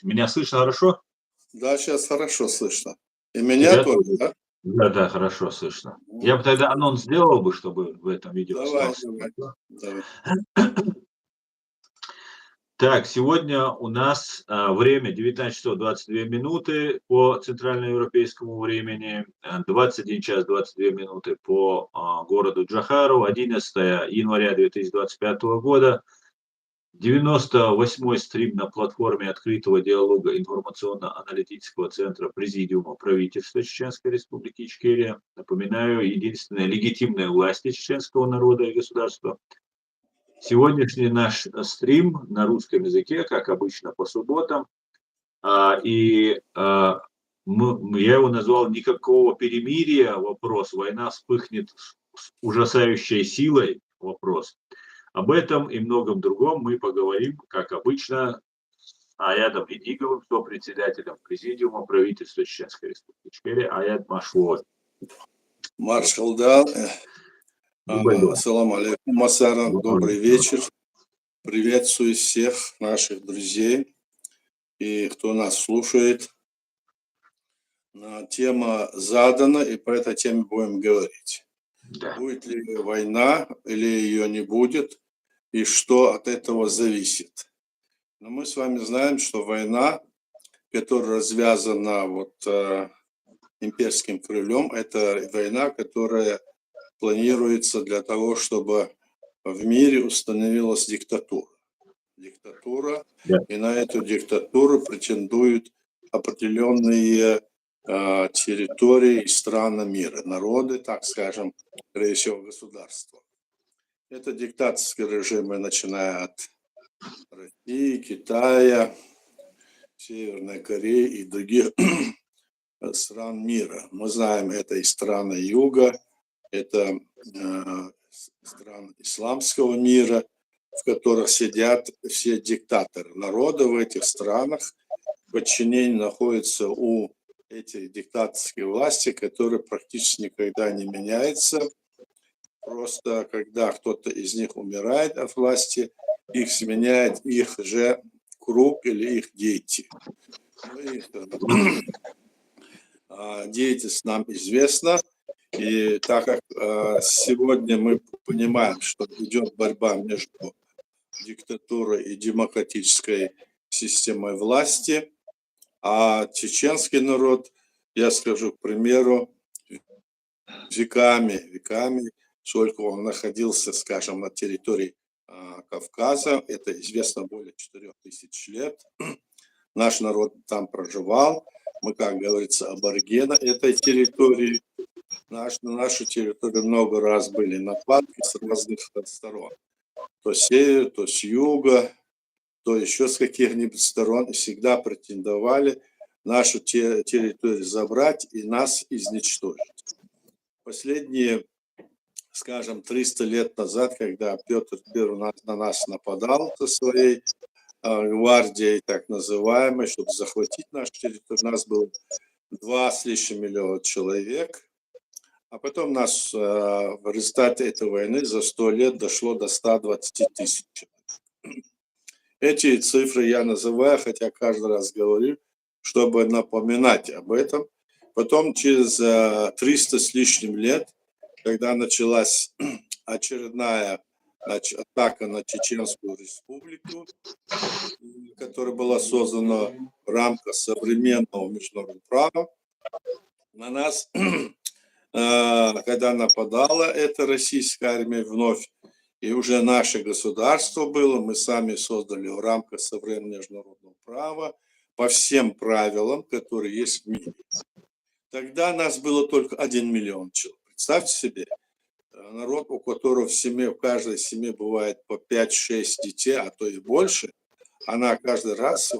Меня слышно хорошо? Да, сейчас хорошо слышно. И меня Тебя тоже, тоже? да? Да-да, хорошо слышно. Я Ну, бы тогда анонс сделал бы, чтобы в этом видео давай, остался. давай, давай. Так, сегодня у нас время 19 часов 22 минуты по центральноевропейскому времени, 21 час 22 минуты по городу Джохару, 11 января 2025 года, 98-й стрим на платформе открытого диалога информационно-аналитического центра Президиума правительства Чеченской Республики Ичкерия. Напоминаю, единственная легитимная власть чеченского народа и государства. Сегодняшний наш стрим на русском языке, как обычно, по субботам. Я его назвал «Никакого перемирия» вопрос. Война вспыхнет с ужасающей силой вопрос. Об этом и многом другом мы поговорим, как обычно, с Аядом Идиговым, сопредседателем Президиума правительства Чеченской Республики Ичкерия. Аяд Машлой. Маршал Дал. Любой Ассаламу алейкум, Масара. Добрый вечер. Приветствую всех наших друзей и кто нас слушает. Тема задана, и по этой теме будем говорить. Да. Будет ли война или ее не будет, и что от этого зависит. Но мы с вами знаем, что война, которая развязана имперским крылем, это война, которая планируется для того, чтобы в мире установилась диктатура. Да. И на эту диктатуру претендуют определенные территории и страны мира, народы, так скажем, прежде всего государства. Это диктаторские режимы, начиная от России, Китая, Северной Кореи и других стран мира. Мы знаем, это и страны Юга, это страны исламского мира, в которых сидят все диктаторы. Народы в этих странах в подчинении находятся у этих диктаторских власти, которые практически никогда не меняются. Просто когда кто-то из них умирает от власти, их сменяет их же круг или их дети. Деятельность нам известна. И так как сегодня мы понимаем, что идет борьба между диктатурой и демократической системой власти, а чеченский народ, я скажу, к примеру, веками, сколько он находился, скажем, на территории Кавказа, это известно более 4000 лет, наш народ там проживал, мы, как говорится, аборигены этой территории. На нашу территорию много раз были нападки с разных сторон. То с севера, то с юга, то еще с каких-нибудь сторон. И всегда претендовали нашу территорию забрать и нас изничтожить. Последние, скажем, 300 лет назад, когда Петр I на нас нападал со своей гвардией, так называемой, чтобы захватить нашу территорию, у нас было 2 с лишним миллиона человек. А потом нас в результате этой войны за 100 лет дошло до 120 тысяч. Эти цифры я называю, хотя каждый раз говорю, чтобы напоминать об этом. Потом через 300 с лишним лет, когда началась очередная атака на Чеченскую Республику, которая была создана в рамках современного международного права, на нас, когда нападала эта российская армия вновь, и уже наше государство было, мы сами создали в рамках современного международного права по всем правилам, которые есть в мире. Тогда нас было только 1 миллион человек. Представьте себе, народ, у которого в каждой семье бывает по 5-6 детей, а то и больше, она каждый раз,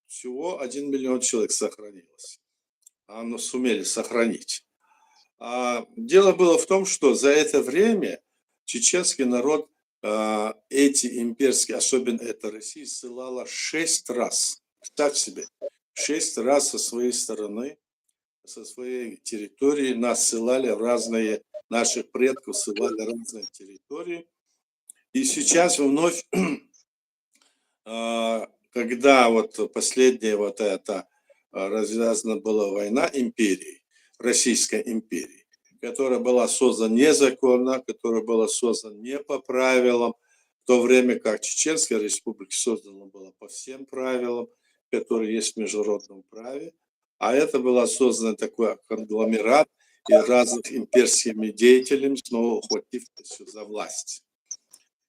всего 1 миллион человек сохранилось. Оно сумели сохранить. Дело было в том, что за это время чеченский народ, эти имперские, особенно это Россия, ссылала 6 раз. Представьте себе, 6 раз со своей стороны, со своей территории нас ссылали разные, наших предков ссылали разные территории. И сейчас вновь когда вот последняя вот эта развязана была война империи, Российской империи, которая была создана незаконно, которая была создана не по правилам, в то время как Чеченская республика создана была по всем правилам, которые есть в международном праве, а это было создано такой конгломерат и разных имперскими деятелями, снова ухватившись за власть.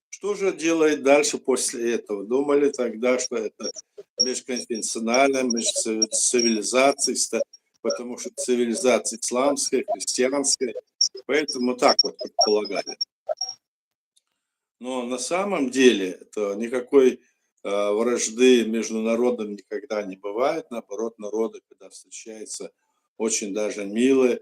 Что же делает дальше после этого? Думали тогда, что это межконфессиональная, межцивилизация, потому что цивилизация исламская, христианская, поэтому так вот предполагали. Но на самом деле это никакой вражды между народами никогда не бывает. Наоборот, народы, когда встречаются, очень даже милые,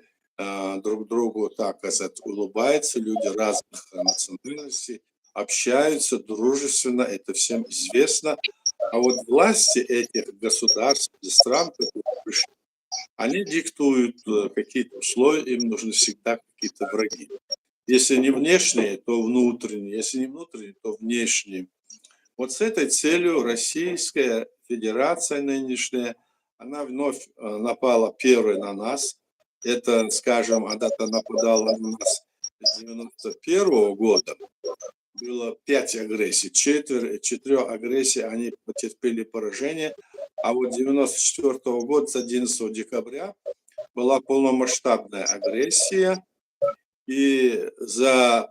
друг другу, так сказать, улыбаются, люди разных национальностей, общаются дружественно, это всем известно. А вот власти этих государств, стран, которые пришли, они диктуют какие-то условия, им нужны всегда какие-то враги. Если не внешние, то внутренние, если не внутренние, то внешние. Вот с этой целью Российская Федерация нынешняя, она вновь напала первой на нас. Это, скажем, она нападала на нас с 91 года. Было 5 агрессий, 4 агрессий они потерпели поражение. А вот 94 года, с 11 декабря, была полномасштабная агрессия, и в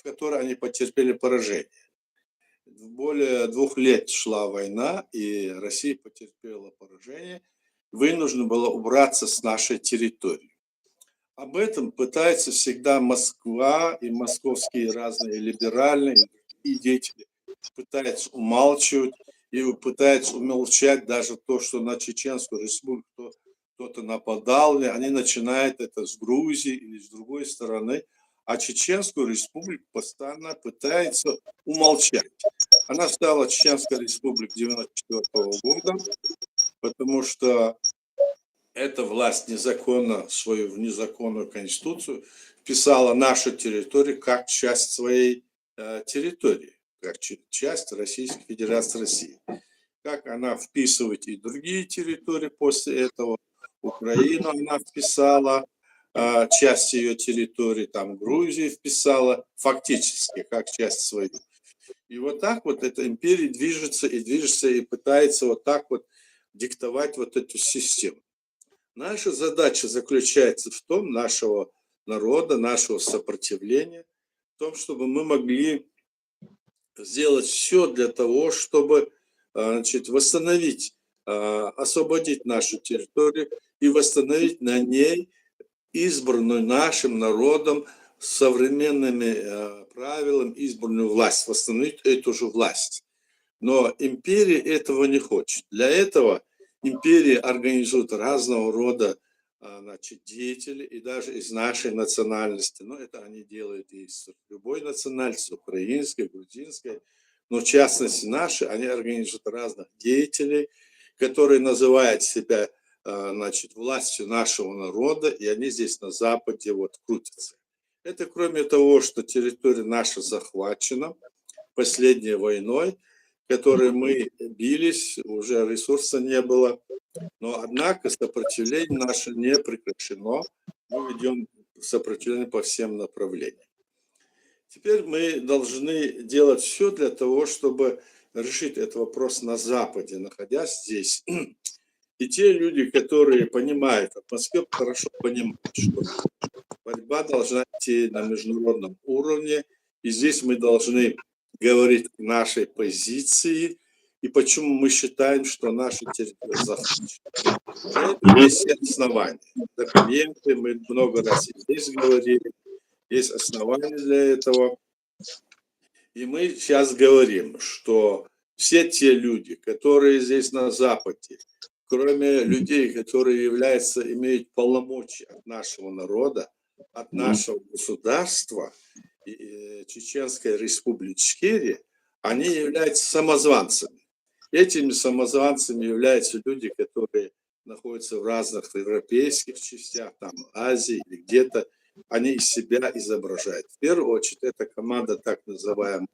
которой они потерпели поражение. Более 2 лет шла война, и Россия потерпела поражение, вынуждена была убраться с нашей территории. Об этом пытается всегда Москва и московские разные либеральные и деятели пытаются умалчивать и пытаются умолчать даже то, что на Чеченскую республику кто-то нападал, они начинают это с Грузии или с другой стороны, а Чеченскую республику постоянно пытается умолчать. Она стала Чеченской республикой 1994 года, потому что эта власть незаконно, свою незаконную конституцию вписала нашу территорию как часть своей территории, как часть Российской Федерации России. Как она вписывает и другие территории после этого. Украину она вписала, часть ее территории, там Грузию вписала фактически как часть свою. И вот так вот эта империя движется и пытается вот так вот диктовать вот эту систему. Наша задача заключается в том, нашего народа, нашего сопротивления, в том, чтобы мы могли сделать все для того, чтобы восстановить, освободить нашу территорию и восстановить на ней избранную нашим народом современными правилами избранную власть, восстановить эту же власть. Но империя этого не хочет. Для этого империя организует разного рода деятелей, и даже из нашей национальности. Но это они делают из любой национальности, украинской, грузинской. Но в частности наши, они организуют разных деятелей, которые называют себя властью нашего народа, и они здесь на Западе вот крутятся. Это кроме того, что территория наша захвачена последней войной, которой мы бились, уже ресурса не было. Но, однако, сопротивление наше не прекращено. Мы ведем сопротивление по всем направлениям. Теперь мы должны делать все для того, чтобы решить этот вопрос на Западе, находясь здесь. И те люди, которые понимают, в Москве хорошо понимают, что борьба должна идти на международном уровне, и здесь мы должны говорить о нашей позиции, и почему мы считаем, что наша территория захвачена. Это есть основания. Документы, мы много раз и здесь говорили, есть основания для этого. И мы сейчас говорим, что все те люди, которые здесь на Западе, кроме людей, которые имеют полномочия от нашего народа, от нашего государства, Чеченской республики Ичкерия, они являются самозванцами. Этими самозванцами являются люди, которые находятся в разных европейских частях, там, Азии или где-то. Они из себя изображают. В первую очередь, это команда так называемых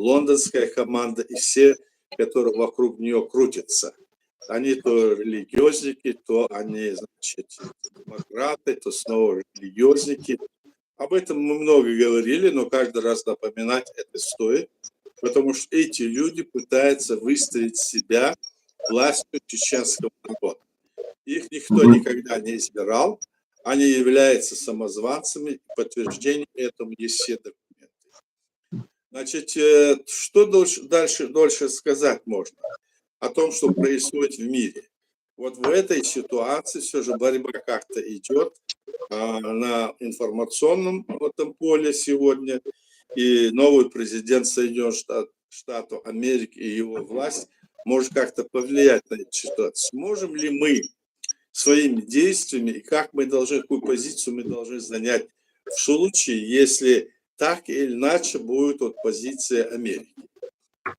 лондонская команда и все, которые вокруг нее крутятся. Они то религиозники, то они, значит, демократы, то снова религиозники. Об этом мы много говорили, но каждый раз напоминать это стоит, потому что эти люди пытаются выставить себя властью чеченского народа. Их никто никогда не избирал, они являются самозванцами, и подтверждение этому есть все документы. Значит, что дольше сказать можно о том, что происходит в мире? Вот в этой ситуации все же борьба как-то идет на информационном этом поле сегодня, и новый президент Соединенных Штатов Америки и его власть может как-то повлиять на эту ситуацию. Сможем ли мы своими действиями, и как мы должны, какую позицию мы должны занять в случае, если так или иначе будет вот позиция Америки?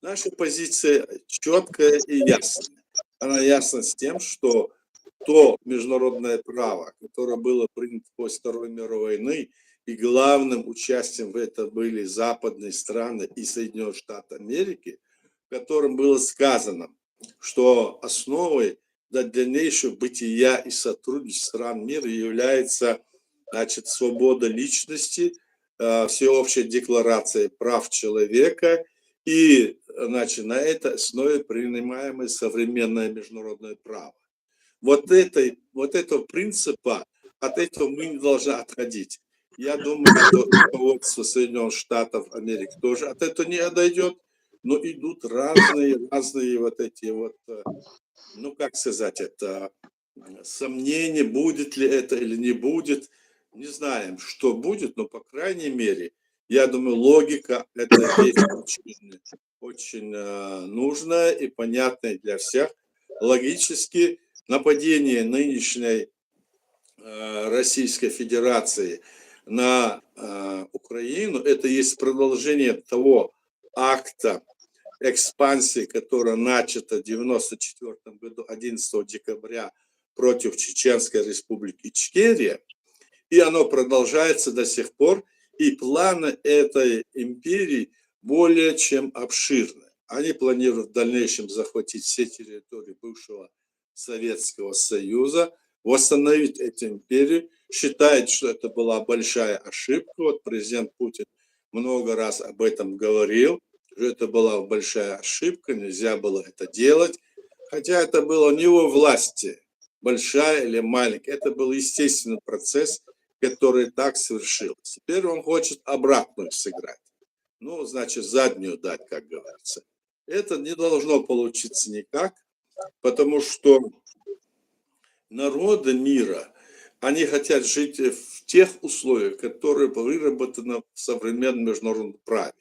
Наша позиция четкая и ясная. Она ясна с тем, что то международное право, которое было принято после Второй мировой войны, и главным участием в этом были западные страны и Соединенные Штаты Америки, в котором было сказано, что основой для дальнейшего бытия и сотрудничества стран мира является, значит, свобода личности, всеобщая декларация прав человека и, значит, на этой основе принимаемое современное международное право. Вот этого принципа, от этого мы не должны отходить. Я думаю, что руководство Соединенных Штатов Америки тоже от этого не отойдет, но идут разные вот эти вот, ну как сказать, это сомнения, будет ли это или не будет. Не знаем, что будет, но по крайней мере, я думаю, логика это вещь очень нужная и понятная для всех. Логически нападение нынешней Российской Федерации на Украину, это есть продолжение того акта экспансии, которая начата в 1994 году, 11 декабря, против Чеченской Республики Ичкерия, и оно продолжается до сих пор, и планы этой империи более чем обширны. Они планируют в дальнейшем захватить все территории бывшего Советского Союза, восстановить эту империю, считает, что это была большая ошибка. Вот президент Путин много раз об этом говорил, что это была большая ошибка, нельзя было это делать, хотя это было не его власти, большая или маленькая, это был естественный процесс, который так совершился. Теперь он хочет обратную сыграть, ну, значит, заднюю дать, как говорится. Это не должно получиться никак, потому что народы мира, они хотят жить в тех условиях, которые выработаны в современном международном праве.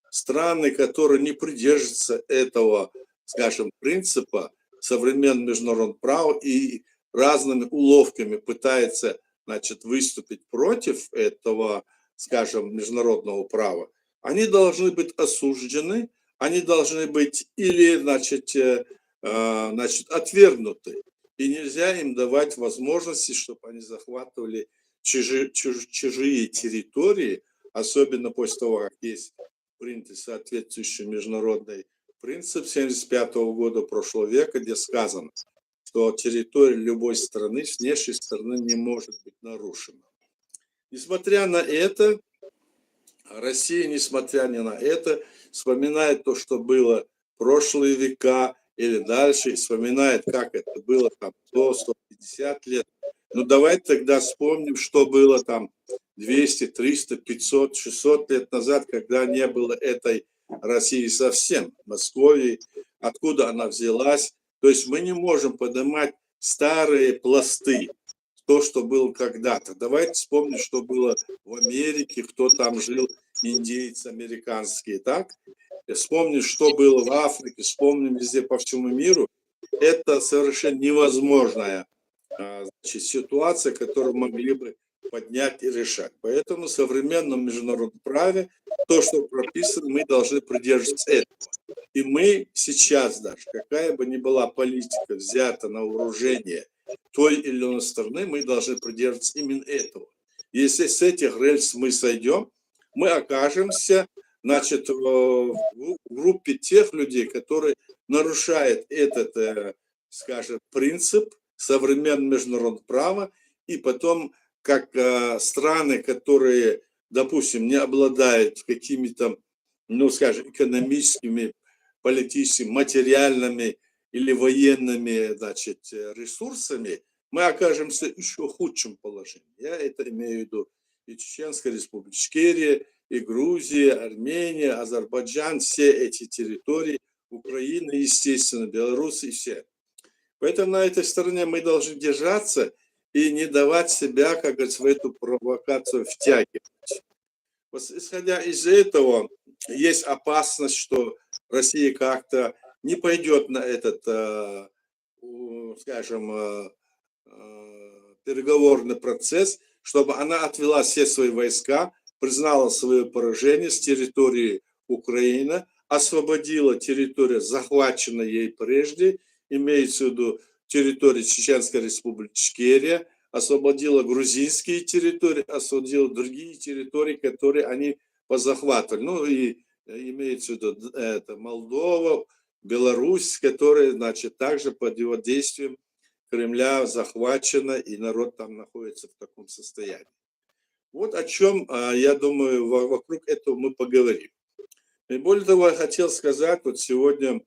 Страны, которые не придерживаются этого, скажем, принципа современного международного права и разными уловками пытаются, значит, выступить против этого, скажем, международного права, они должны быть осуждены, они должны быть или, значит, отвергнуты. И нельзя им давать возможности, чтобы они захватывали чужие территории, особенно после того, как есть принят соответствующий международный принцип 1975 года прошлого века, где сказано, что территория любой страны с внешней стороны не может быть нарушена. Несмотря на это, Россия, несмотря ни на это, вспоминает то, что было в прошлые века или дальше, и вспоминает, как это было там 100, 150 лет. Ну, давайте тогда вспомним, что было там 200, 300, 500, 600 лет назад, когда не было этой России совсем, Московии, откуда она взялась. То есть мы не можем поднимать старые пласты, то, что было когда-то. Давайте вспомним, что было в Америке, кто там жил, индейцы американские, так? Вспомним, что было в Африке, вспомним везде по всему миру. Это совершенно невозможная ситуация, которую могли бы поднять и решать. Поэтому в современном международном праве то, что прописано, мы должны придерживаться этого. И мы сейчас даже, какая бы ни была политика взята на вооружение той или иной стороны, мы должны придерживаться именно этого. Если с этих рельс мы сойдем, мы окажемся значит, в группе тех людей, которые нарушают этот, скажем, принцип современного международного права, и потом, как страны, которые, допустим, не обладают какими-то, ну, скажем, экономическими, политическими, материальными или военными, значит, ресурсами, мы окажемся еще в худшем положении. Я это имею в виду и Чеченская республика Ичкерия, и Грузия, Армения, Азербайджан, все эти территории, Украина, естественно, Беларусь и все. Поэтому на этой стороне мы должны держаться и не давать себя, как говорится, в эту провокацию втягивать. Вот исходя из этого, есть опасность, что Россия как-то не пойдет на этот, скажем, переговорный процесс, чтобы она отвела все свои войска, признала свое поражение с территории Украины, освободила территорию, захваченную ей прежде, имеется в виду территорию Чеченской республики Ичкерия, освободила грузинские территории, освободила другие территории, которые они позахватывали. Ну и имеется в виду это Молдова, Беларусь, которые, значит, также под его действием Кремля захвачена, и народ там находится в таком состоянии. Вот о чем, я думаю, вокруг этого мы поговорим. И более того, я хотел сказать, вот сегодня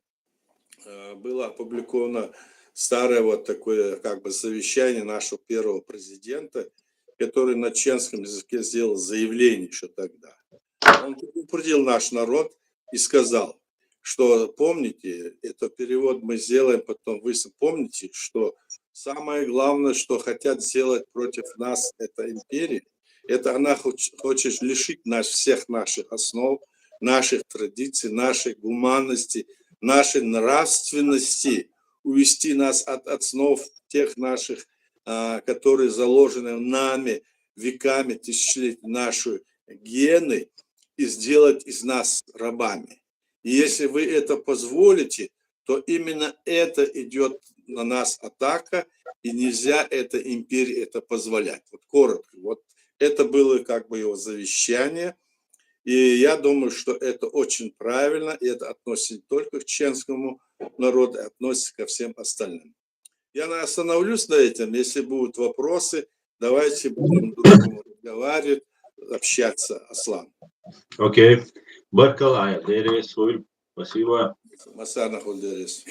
было опубликовано старое вот такое как бы завещание нашего первого президента, который на чеченском языке сделал заявление еще тогда. Он предупредил наш народ и сказал, что помните, этот перевод мы сделаем потом, вы помните, что самое главное, что хотят сделать против нас, это империя, это она хочет лишить нас всех наших основ, наших традиций, нашей гуманности, нашей нравственности, увести нас от основ тех наших, которые заложены нами веками, тысячелетиями, наши гены, и сделать из нас рабами. И если вы это позволите, то именно это идет на нас атака, и нельзя это империи это позволять. Вот коротко. Вот это было как бы его завещание. И я думаю, что это очень правильно, и это относится не только к чеченскому народу, а относится ко всем остальным. Я остановлюсь на этом. Если будут вопросы, давайте будем друг с другом разговаривать, общаться. Аслан. Окей. Баркалая, Дерес, спасибо. Масана Хульдерес.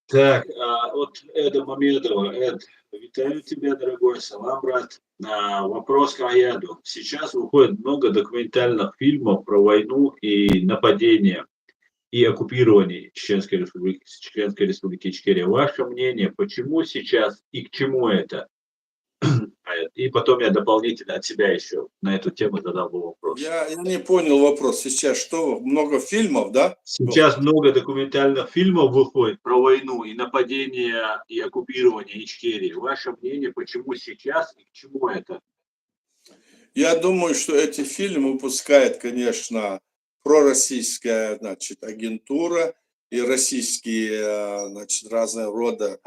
Так, от Эда Мамедова. Эд, витаю тебя, дорогой, салам, брат. Вопрос к Аяду. Сейчас выходит много документальных фильмов про войну и нападения и оккупирование Чеченской республики Ичкерия. Ваше мнение, почему сейчас и к чему это? И потом я дополнительно от себя еще на эту тему задал бы вопрос. Я не понял вопрос. Сейчас что, много фильмов, да? Сейчас много документальных фильмов выходит про войну и нападение и оккупирование Ичкерии. Ваше мнение, почему сейчас и к чему это? Я думаю, что эти фильмы выпускает, конечно, пророссийская, значит, агентура и российские, значит, разного рода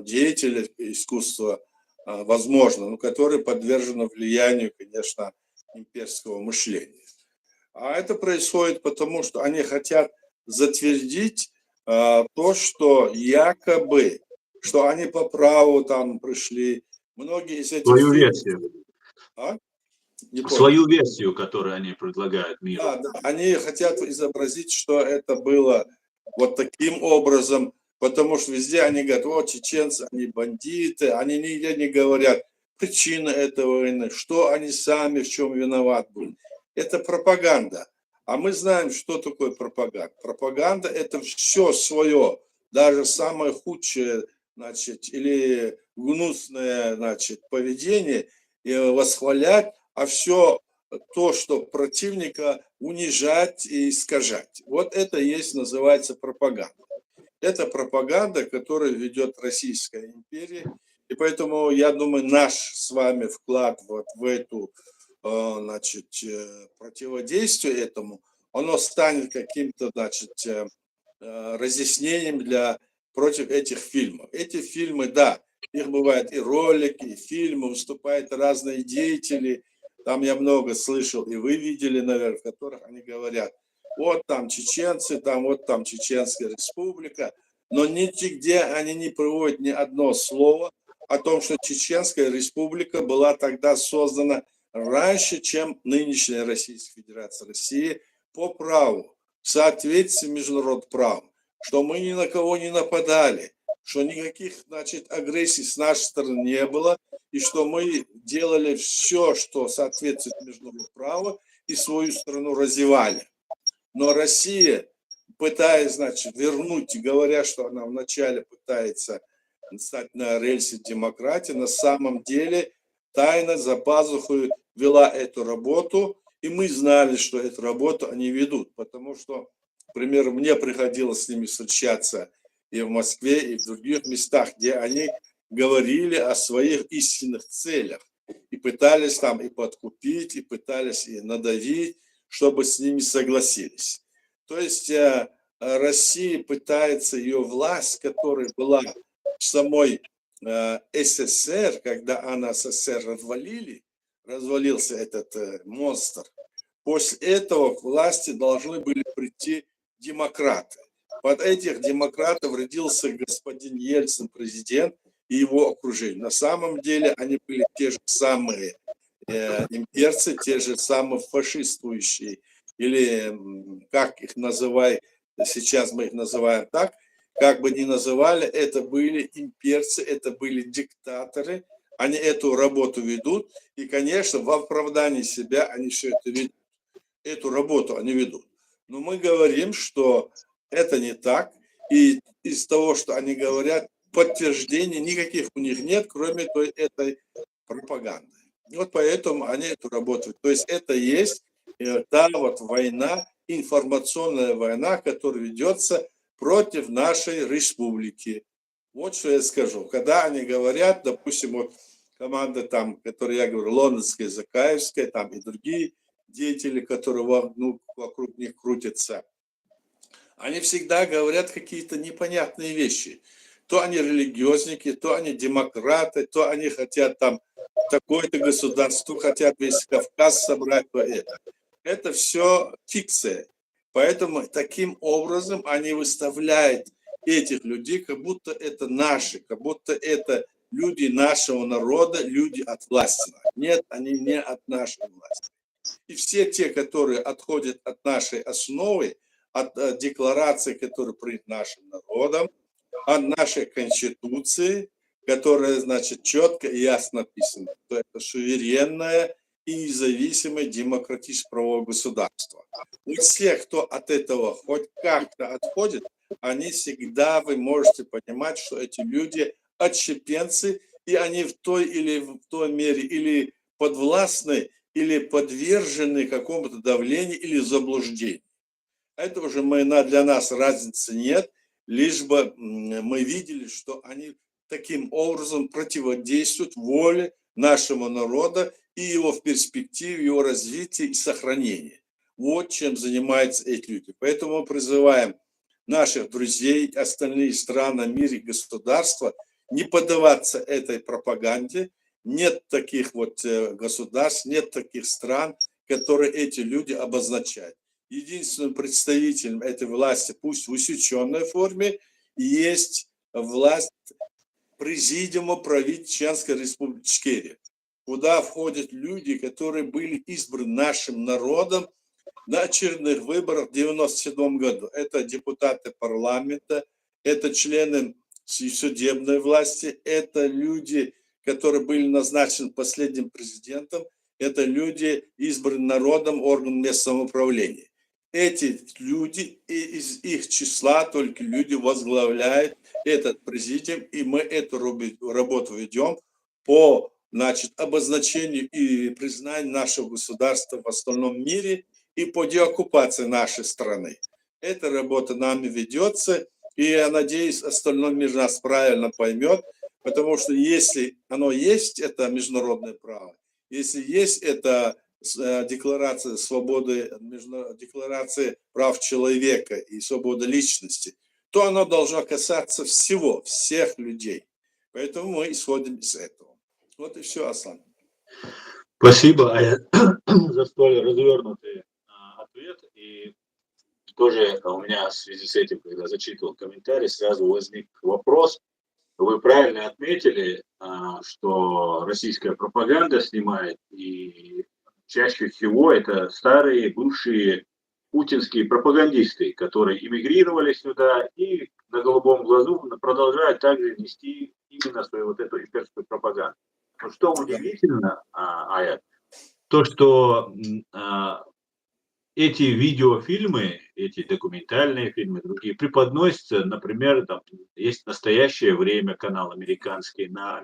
деятели искусства, возможно, которые подвержены влиянию, конечно, имперского мышления. А это происходит потому, что они хотят затвердить то, что якобы, что они по праву там пришли. Многие из этих Свою фильмов... версию. Не Свою версию, которую они предлагают миру. Да, они хотят изобразить, что это было вот таким образом, потому что везде они говорят, вот чеченцы, они бандиты, они нигде не говорят причина этой войны, что они сами в чем виноваты были. Это пропаганда. А мы знаем, что такое пропаганда. Пропаганда – это все свое, даже самое худшее, значит, или гнусное, значит, поведение, и восхвалять, а все то, что противника унижать и искажать. Вот это есть, называется пропаганда. Это пропаганда, которую ведет Российская империя. И поэтому, я думаю, наш с вами вклад вот в эту, значит, противодействие этому, оно станет каким-то, значит, разъяснением против этих фильмов. Эти фильмы, да, их бывают и ролики, и фильмы, выступают разные деятели, Там я много слышал, и вы видели, наверное, в которых они говорят, вот там чеченцы, там вот там Чеченская республика, но нигде они не приводят ни одно слово о том, что Чеченская республика была тогда создана раньше, чем нынешняя Российская Федерация России по праву, в соответствии с международным правом, что мы ни на кого не нападали, что никаких, значит, агрессий с нашей стороны не было, и что мы делали все, что соответствует международному праву, и свою страну развивали. Но Россия, пытаясь, значит, вернуть, говоря, что она вначале пытается стать на рельсе демократии, на самом деле тайно за пазухой вела эту работу, и мы знали, что эту работу они ведут, потому что, например, мне приходилось с ними встречаться и в Москве, и в других местах, где они говорили о своих истинных целях и пытались там и подкупить, и пытались и надавить, чтобы с ними согласились. То есть Россия пытается, ее власть, которая была в самой СССР, когда она СССР развалился этот монстр, после этого к власти должны были прийти демократы. Под этих демократов родился господин Ельцин, президент, и его окружение. На самом деле они были те же самые имперцы, те же самые фашистующие, или как их называют, сейчас мы их называем так, как бы ни называли, это были имперцы, это были диктаторы, они эту работу ведут, и, конечно, в оправдании себя они все это ведут, эту работу они ведут. Но мы говорим, что это не так, и из того, что они говорят, подтверждений никаких у них нет, кроме этой пропаганды. И вот поэтому они эту работают. То есть это есть та вот война, информационная война, которая ведется против нашей республики. Вот что я скажу. Когда они говорят, допустим, вот команда там, которую я говорю, лондонская, Закаевская, там и другие деятели, которые вокруг них крутятся, они всегда говорят какие-то непонятные вещи. То они религиозники, то они демократы, то они хотят там такое-то государство, хотят весь Кавказ собрать, то это. Это все фикция. Поэтому таким образом они выставляют этих людей, как будто это наши, как будто это люди нашего народа, люди от власти. Нет, они не от нашей власти. И все те, которые отходят от нашей основы, от декларации, которая принята нашим народом, от нашей конституции, которая, значит, четко и ясно написана, что это суверенное и независимое демократическое правовое государство. У всех, кто от этого хоть как-то отходит, они всегда, вы можете понимать, что эти люди отщепенцы, и они в той или в той мере или подвластны, или подвержены какому-то давлению или заблуждению. Это уже для нас разницы нет, лишь бы мы видели, что они таким образом противодействуют воле нашего народа и его в перспективе, его развития и сохранения. Вот чем занимаются эти люди. Поэтому мы призываем наших друзей, остальные страны, мира, государства не поддаваться этой пропаганде. Нет таких вот государств, нет таких стран, которые эти люди обозначают. Единственным представителем этой власти, пусть в усеченной форме, есть власть Президиума правительства Республики Ичкерия, куда входят люди, которые были избраны нашим народом на очередных выборах в 1997 году. Это депутаты парламента, это члены судебной власти, это люди, которые были назначены последним президентом, это люди, избранные народом, органом местного самоуправления. Эти люди, и из их числа только люди возглавляют этот президиум, и мы эту работу ведем по, значит, обозначению и признанию нашего государства в остальном мире и по деоккупации нашей страны. Эта работа нами ведется, и я надеюсь, остальной мир нас правильно поймет, потому что если оно есть, это международное право, если есть это декларация свободы, декларация прав человека и свободы личности, то оно должно касаться всех людей. Поэтому мы исходим из этого. Вот и все, Аслан. Спасибо, за столь развернутый ответ. И тоже у меня в связи с этим, когда зачитывал комментарий, сразу возник вопрос. Вы правильно отметили, что российская пропаганда снимает, и чаще всего это старые бывшие путинские пропагандисты, которые эмигрировали сюда и на голубом глазу продолжают также нести именно свою вот эту имперскую пропаганду. Но что Да. удивительно, Аят, то, что эти видеофильмы, эти документальные фильмы, другие, преподносятся, например, там есть «Настоящее время», канал американский, на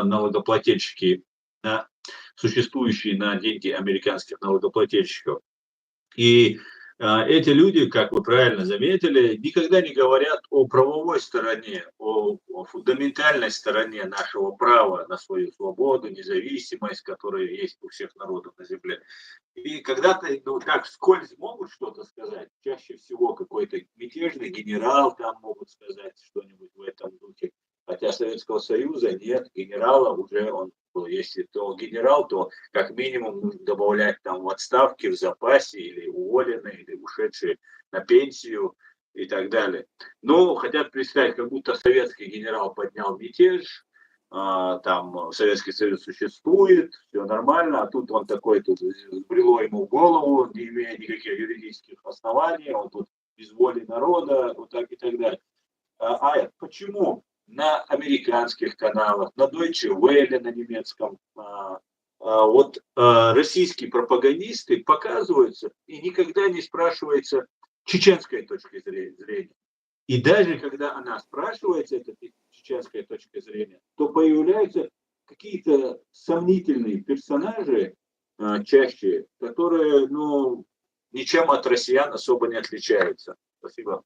налогоплательщики, на существующие на деньги американских налогоплательщиков. И эти люди, как вы правильно заметили, никогда не говорят о правовой стороне, о фундаментальной стороне нашего права на свою свободу, независимость, которая есть у всех народов на земле. И когда-то, ну, так вскользь могут что-то сказать, чаще всего какой-то мятежный генерал там могут сказать что-нибудь в этом духе. Хотя Советского Союза нет, генерала уже он, если то генерал, то как минимум нужно добавлять там в отставке, в запасе, или уволенные, или ушедшие на пенсию и так далее. Но хотят представить, как будто советский генерал поднял мятеж, там Советский Союз существует, все нормально, а тут он такой, тут сбрело ему в голову, не имея никаких юридических оснований, он тут без воли народа, вот так и так далее. Почему на американских каналах, на Deutsche Welle, на немецком, российские пропагандисты показываются и никогда не спрашивается чеченской точки зрения. И даже когда она спрашивается, эта чеченская точка зрения, то появляются какие-то сомнительные персонажи чаще, которые, ну, ничем от россиян особо не отличаются. Спасибо.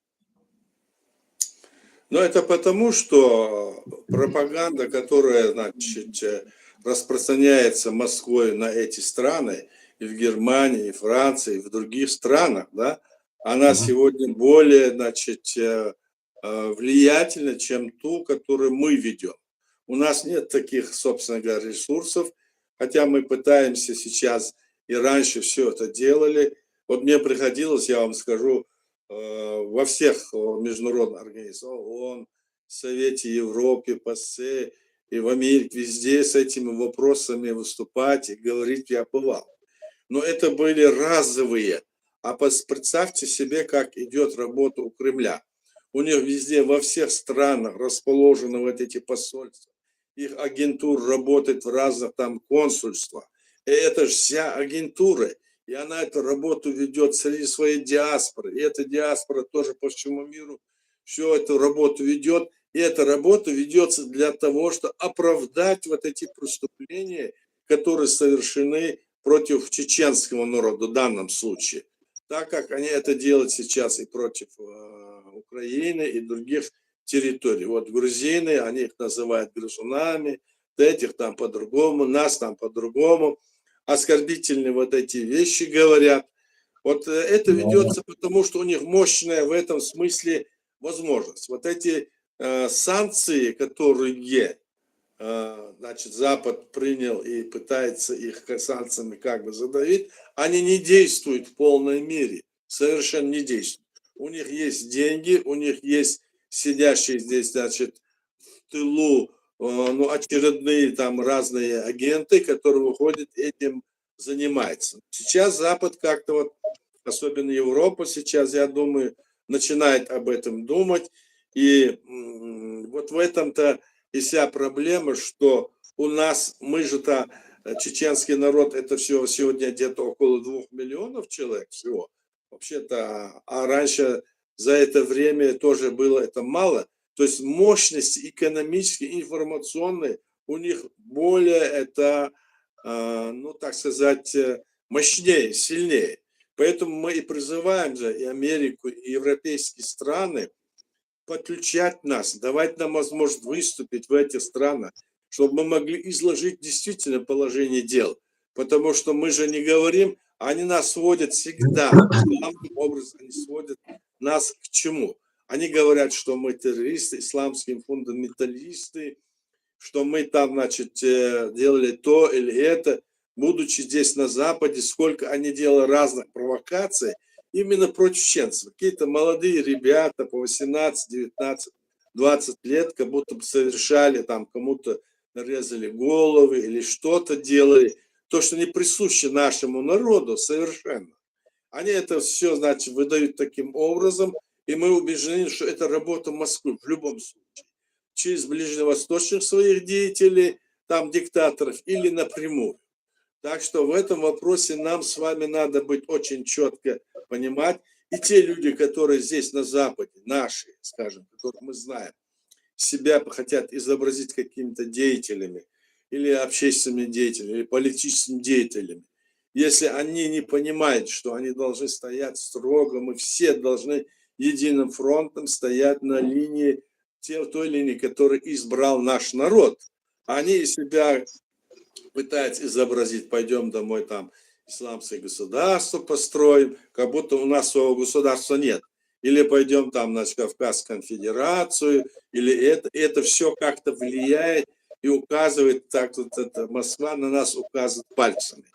Но это потому, что пропаганда, которая, значит, распространяется Москвой на эти страны, и в Германии, и Франции, и в других странах, да, она сегодня более, значит, влиятельна, чем ту, которую мы ведем. У нас нет таких, собственно говоря, ресурсов, хотя мы пытаемся сейчас и раньше все это делали. Вот мне приходилось, я вам скажу, во всех международных организациях, ООН, Совете Европы, ПАСЕ и в Америке, везде с этими вопросами выступать и говорить я бывал. Но это были разовые. А представьте себе, как идет работа у Кремля. У них везде, во всех странах расположены вот эти посольства. Их агентура работает в разных там консульствах. И это же вся агентура. И она эту работу ведет среди своей диаспоры. И эта диаспора тоже по всему миру всю эту работу ведет. И эта работа ведется для того, чтобы оправдать вот эти преступления, которые совершены против чеченского народа в данном случае. Так как они это делают сейчас и против Украины и других территорий. Вот грузины, они их называют грызунами, этих там по-другому, нас там по-другому. Оскорбительные вот эти вещи говорят. Вот это ведется потому, что у них мощная в этом смысле возможность. Вот эти санкции, которые значит, Запад принял и пытается их санкциями как бы задавить, они не действуют в полной мере, совершенно не действуют. У них есть деньги, у них есть сидящие здесь, значит, в тылу, ну, очередные там разные агенты, которые выходят, этим занимаются. Сейчас Запад как-то вот, особенно Европа сейчас, я думаю, начинает об этом думать. И вот в этом-то и вся проблема, что у нас, мы же-то, чеченский народ, это все сегодня где-то около 2 миллионов человек всего. Вообще-то, а раньше за это время тоже было это мало. То есть мощность экономические, информационные у них более это, ну так сказать, мощнее, сильнее. Поэтому мы и призываем же и Америку, и европейские страны подключать нас, давать нам возможность выступить в этих странах, чтобы мы могли изложить действительно положение дел. Потому что мы же не говорим, они нас сводят всегда. Главным образом они сводят нас к чему? Они говорят, что мы террористы, исламские фундаменталисты, что мы там, значит, делали то или это, будучи здесь на Западе, сколько они делали разных провокаций именно против чеченцев. Какие-то молодые ребята по 18, 19, 20 лет, как будто бы совершали там, кому-то нарезали головы или что-то делали, то, что не присуще нашему народу совершенно. Они это все, значит, выдают таким образом, и мы убеждены, что это работа Москвы в любом случае. Через ближневосточных своих деятелей, там диктаторов, или напрямую. Так что в этом вопросе нам с вами надо быть очень четко понимать. И те люди, которые здесь на Западе, наши, скажем, которых мы знаем, себя хотят изобразить какими-то деятелями, или общественными деятелями, или политическими деятелями. Если они не понимают, что они должны стоять строго, мы все должны единым фронтом стоять на линии, той линии, которую избрал наш народ. Они из себя пытаются изобразить, пойдем домой, там, исламское государство построим, как будто у нас своего государства нет. Или пойдем там на Кавказскую конфедерацию, или это все как-то влияет и указывает, так вот это Москва на нас указывает пальцами.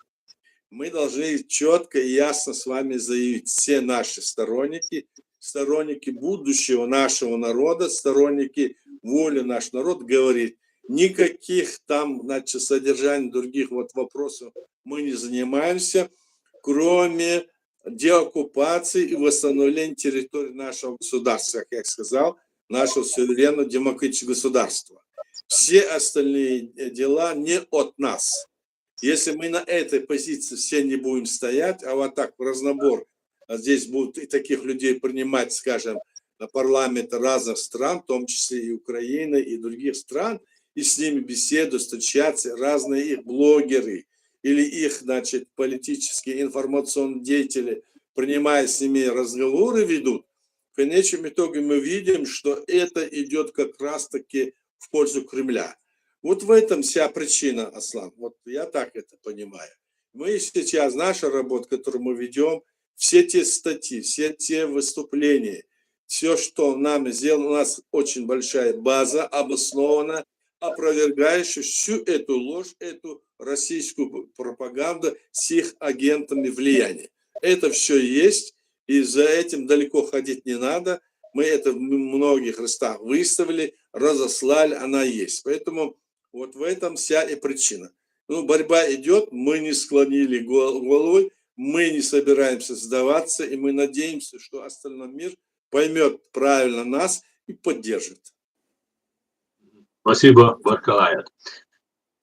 Мы должны четко и ясно с вами заявить, все наши сторонники, сторонники будущего нашего народа, сторонники воли наш народ говорит, никаких там, значит, содержаний других вот вопросов мы не занимаемся, кроме деоккупации и восстановления территории нашего государства, как я сказал, нашего суверенного демократического государства. Все остальные дела не от нас. Если мы на этой позиции все не будем стоять, а вот так в разнобор здесь будут и таких людей принимать, скажем, на парламенты разных стран, в том числе и Украины, и других стран, и с ними беседу, встречаться, разные их блогеры или их, значит, политические информационные деятели, принимая с ними разговоры, ведут, в конечном итоге мы видим, что это идет как раз-таки в пользу Кремля. Вот в этом вся причина, Аслан. Вот я так это понимаю. Мы сейчас, наша работа, которую мы ведем, все те статьи, все те выступления, все, что нам сделано, у нас очень большая база обоснована, опровергающая всю эту ложь, эту российскую пропаганду с их агентами влияния. Это все есть, и за этим далеко ходить не надо. Мы это в многих местах выставили, разослали, она есть. Поэтому вот в этом вся и причина. Ну, борьба идет, мы не склонили головой, мы не собираемся сдаваться, и мы надеемся, что остальной мир поймет правильно нас и поддержит. Спасибо, Баркалаят.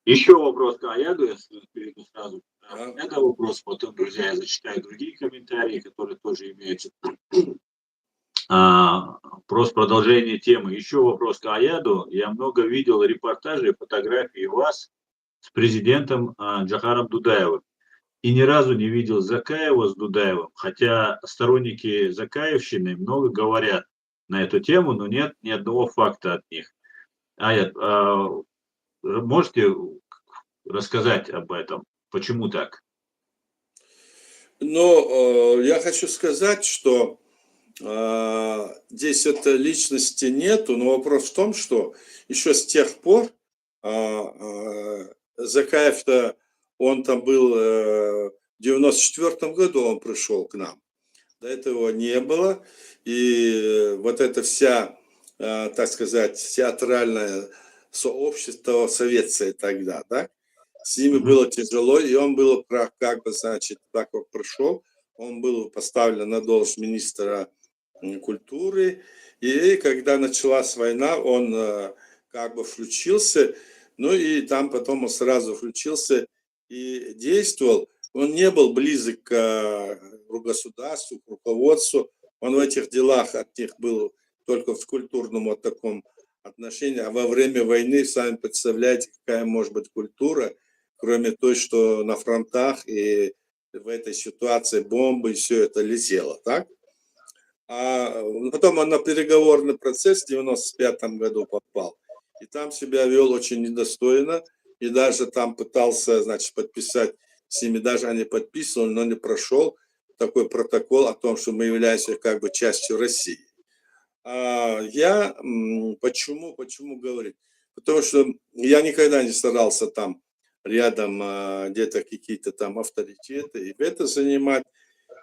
Еще вопрос к Аяду, я перейду сразу. Это вопрос, потом, друзья, я зачитаю другие комментарии, которые тоже имеются. Просто продолжение темы. Еще вопрос к Аяду. Я много видел репортажей, фотографий вас с президентом Джохаром Дудаевым. И ни разу не видел Закаева с Дудаевым, хотя сторонники Закаевщины много говорят на эту тему, но нет ни одного факта от них. Аят, можете рассказать об этом? Почему так? Но я хочу сказать, что здесь этой личности нету, но вопрос в том, что еще с тех пор Закаев-то, он там был в 94 году, он пришел к нам. До этого не было. И вот эта вся, так сказать, театральное сообщество советское тогда, да, с ними было тяжело, и он был, как бы, значит, так как пришел, он был поставлен на должность министра культуры, и когда началась война, он как бы включился, ну и там потом он сразу включился и действовал. Он не был близок к государству, к руководству, он в этих делах от них был только в культурном вот таком отношении, а во время войны, сами представляете, какая может быть культура, кроме той, что на фронтах и в этой ситуации бомбы и все это летело, так? А потом он на переговорный процесс в 95 году попал, и там себя вел очень недостойно, и даже там пытался, значит, подписать с ними, даже они подписывали, но не прошел такой протокол о том, что мы являемся как бы частью России. Почему говорить? потому что я никогда не старался там рядом где-то какие-то там авторитеты и это занимать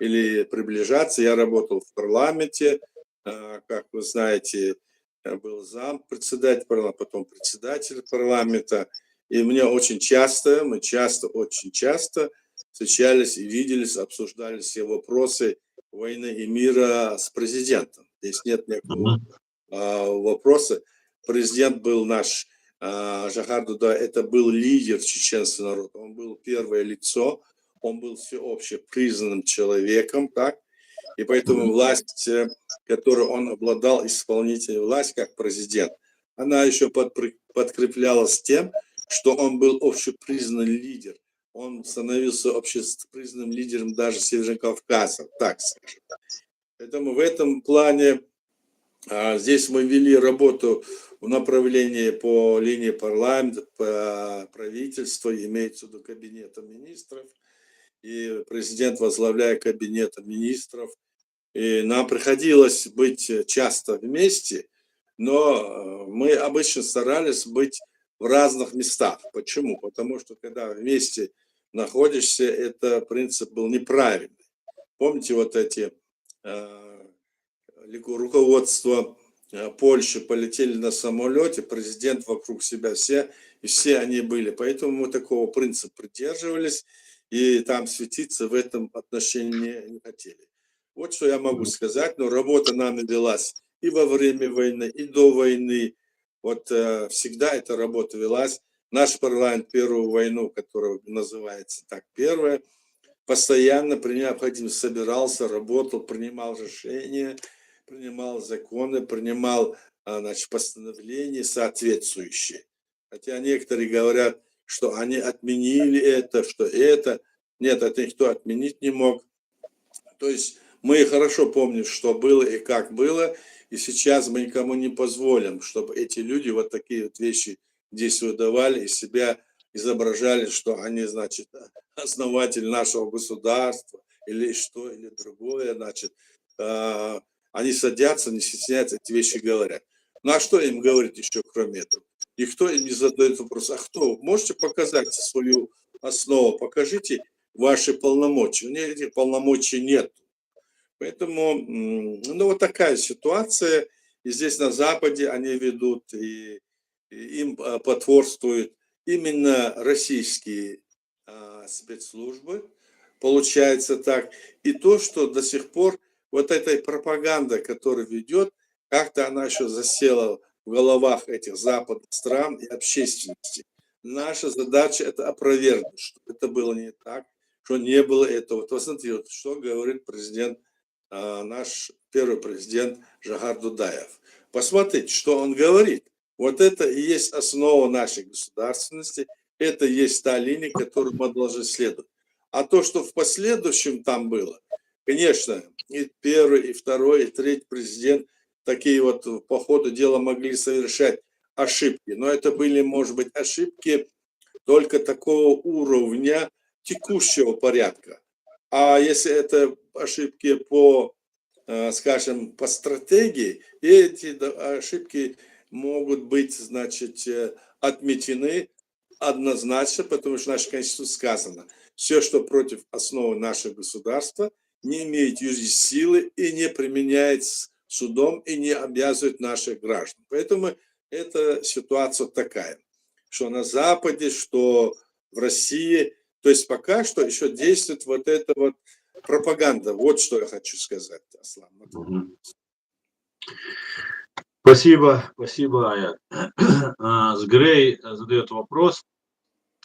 или приближаться. Я работал в парламенте, как вы знаете, я был председатель парламента, потом председатель парламента. И мне очень часто, очень часто встречались и виделись, обсуждали все вопросы войны и мира с президентом. Здесь нет никакого вопроса. Президент был наш Жохар Дудай, это был лидер чеченского народа, он был первое лицо, он был всеобще признанным человеком, так? И поэтому власть, которую он обладал, исполнительная власть, как президент, она еще подкреплялась тем, что он был общепризнанный лидер. Он становился общепризнанным лидером даже Северного Кавказа, так скажем. Поэтому в этом плане здесь мы вели работу в направлении по линии парламента, по правительству, имеется в виду кабинета министров, и президент возглавляя кабинет министров. И нам приходилось быть часто вместе, но мы обычно старались быть в разных местах. Почему? Потому что когда вместе находишься, это принцип был неправильный. Помните вот эти руководство Польши полетели на самолете, президент вокруг себя все, и все они были. Поэтому мы такого принципа придерживались, и там светиться в этом отношении не хотели. Вот что я могу сказать, но работа нами велась и во время войны, и до войны. Вот всегда эта работа велась. Наш парламент первую войну, которая называется так, первая, постоянно при необходимости собирался, работал, принимал решения, принимал законы, принимал постановления соответствующие. Хотя некоторые говорят, что они отменили это, что это. Нет, это никто отменить не мог. То есть мы хорошо помним, что было и как было, и сейчас мы никому не позволим, чтобы эти люди вот такие вот вещи здесь выдавали, из себя изображали, что они, значит, основатель нашего государства, или что, или другое, значит, они садятся, не стесняются, эти вещи говорят. Ну а что им говорить еще, кроме этого? Никто им не задает вопрос, а кто? Можете показать свою основу, покажите ваши полномочия. У них этих полномочий нет. Поэтому, ну, вот такая ситуация. И здесь на Западе они ведут, и им потворствуют именно российские спецслужбы. Получается так. И то, что до сих пор вот этой пропаганда, которая ведет, как-то она еще засела в головах этих западных стран и общественности. Наша задача это опровергнуть, что это было не так, что не было этого. Вот посмотрите, вот, что говорит президент, наш первый президент Жохар Дудаев. Посмотрите, что он говорит. Вот это и есть основа нашей государственности, это и есть та линия, которую мы должны следовать. А то, что в последующем там было, конечно, и первый, и второй, и третий президент такие вот по ходу дела могли совершать ошибки. Но это были, может быть, ошибки только такого уровня текущего порядка. А если это ошибки по, скажем, по стратегии, эти ошибки могут быть, значит, отметены однозначно, потому что в нашей Конституции сказано, все, что против основы нашего государства, не имеет юридической силы и не применяется судом и не обязывает наших граждан. Поэтому эта ситуация такая, что на Западе, что в России, то есть пока что еще действует вот эта вот пропаганда. Вот что я хочу сказать, Аслан. Спасибо, спасибо, Аят. Сгрей задает вопрос.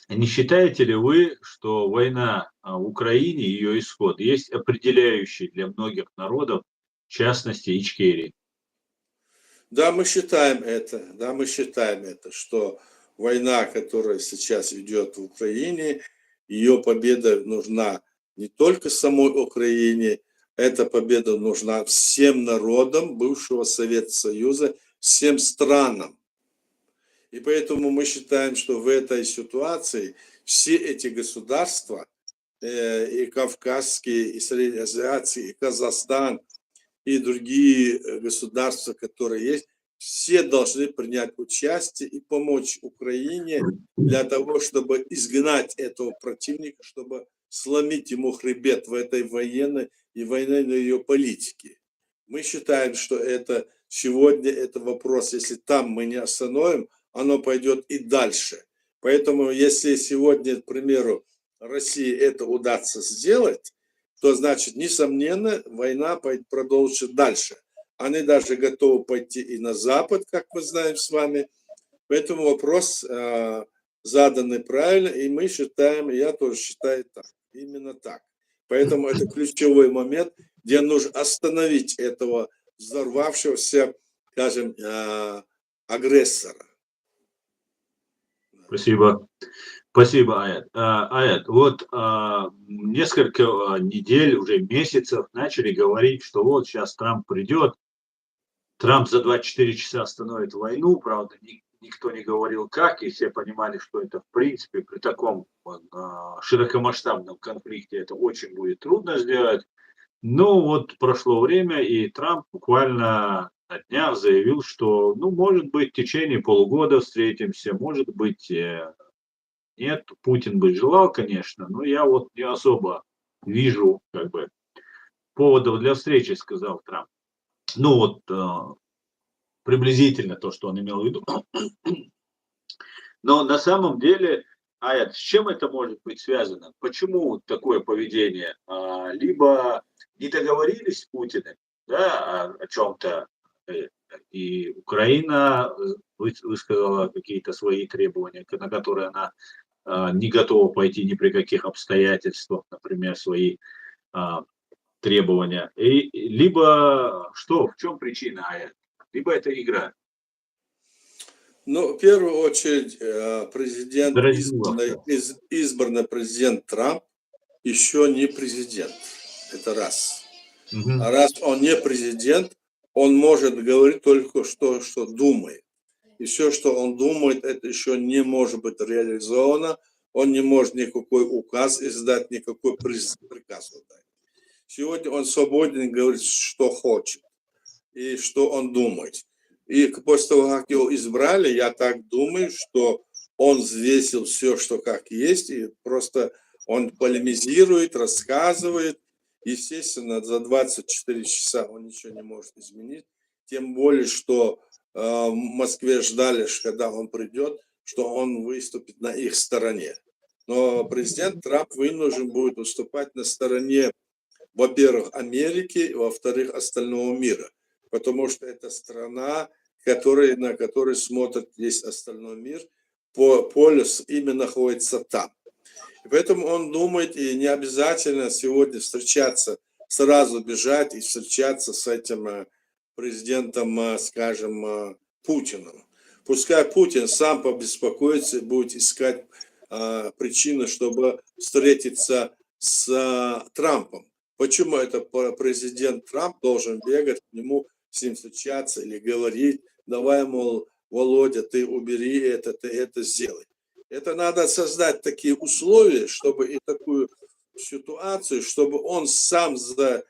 Не считаете ли вы, что война в Украине, ее исход, есть определяющий для многих народов, в частности, Ичкерии? Да, мы считаем это, что война, которая сейчас идет в Украине, ее победа нужна не только самой Украине, эта победа нужна всем народам бывшего Советского Союза, всем странам. И поэтому мы считаем, что в этой ситуации все эти государства, и кавказские, и среднеазиатские, и Казахстан, и другие государства, которые есть, все должны принять участие и помочь Украине для того, чтобы изгнать этого противника, чтобы сломить ему хребет в этой военной и военной ее политике. Мы считаем, что это сегодня это вопрос, если там мы не остановим, оно пойдет и дальше. Поэтому, если сегодня, к примеру, России это удастся сделать, то значит, несомненно, война продолжится дальше. Они даже готовы пойти и на Запад, как мы знаем с вами. Поэтому вопрос заданный правильно, и мы считаем, и я тоже считаю так, именно так. Поэтому это ключевой момент, где нужно остановить этого взорвавшегося, скажем, агрессора. Спасибо. Спасибо, Аят. Аят, вот несколько недель, уже месяцев начали говорить, что вот сейчас Трамп придет, Трамп за 24 часа остановит войну, правда, никто не говорил как, и все понимали, что это в принципе при таком широкомасштабном конфликте это очень будет трудно сделать. Но вот прошло время, и Трамп буквально на днях заявил, что, ну, может быть, в течение полугода встретимся, может быть, нет, Путин бы желал, конечно, но я вот не особо вижу, как бы, поводов для встречи, сказал Трамп. Ну вот, приблизительно то, что он имел в виду. Но на самом деле, Аят, с чем это может быть связано? Почему такое поведение? Либо не договорились с Путиным, да, о чем-то, и Украина высказала какие-то свои требования, на которые она не готова пойти ни при каких обстоятельствах, например, свои требования. Либо что, в чем причина, Аят? Либо это игра. Ну, в первую очередь, президент, Заразила. избранный президент Трамп еще не президент. Это раз. А раз он не президент, он может говорить только что думает. И все, что он думает, это еще не может быть реализовано. Он не может никакой указ издать, никакой приказ дать. Сегодня он свободен говорить, что хочет и что он думает. И после того, как его избрали, я так думаю, что он взвесил все, что как есть, и просто он полемизирует, рассказывает. Естественно, за 24 часа он ничего не может изменить. Тем более, что в Москве ждали, когда он придет, что он выступит на их стороне. Но президент Трамп вынужден будет выступать на стороне, во-первых, Америки, во-вторых, остального мира. Потому что это страна, на которой смотрит весь остальной мир, полюс именно находится там. И поэтому он думает, и не обязательно сегодня встречаться, сразу бежать и встречаться с этим президентом, скажем, Путиным. Пускай Путин сам побеспокоится и будет искать причины, чтобы встретиться с Трампом. Почему это президент Трамп должен бегать к нему, с ним встречаться или говорить, давай, мол, Володя, ты убери это, ты это сделай. Это надо создать такие условия, чтобы и такую ситуацию, чтобы он сам за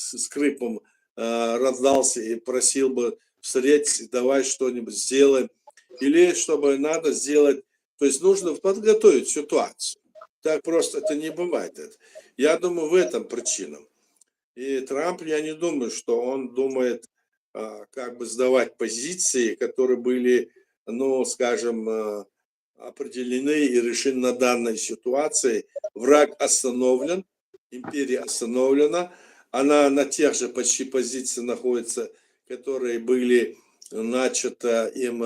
скрипом раздался и просил бы встретиться, давай что-нибудь сделаем. Или чтобы надо сделать, то есть нужно подготовить ситуацию. Так просто это не бывает. Я думаю, в этом причина. И Трамп, я не думаю, что он думает, как бы сдавать позиции, которые были, ну, скажем, определены и решены на данной ситуации. Враг остановлен, империя остановлена, она на тех же почти позициях находится, которые были начаты им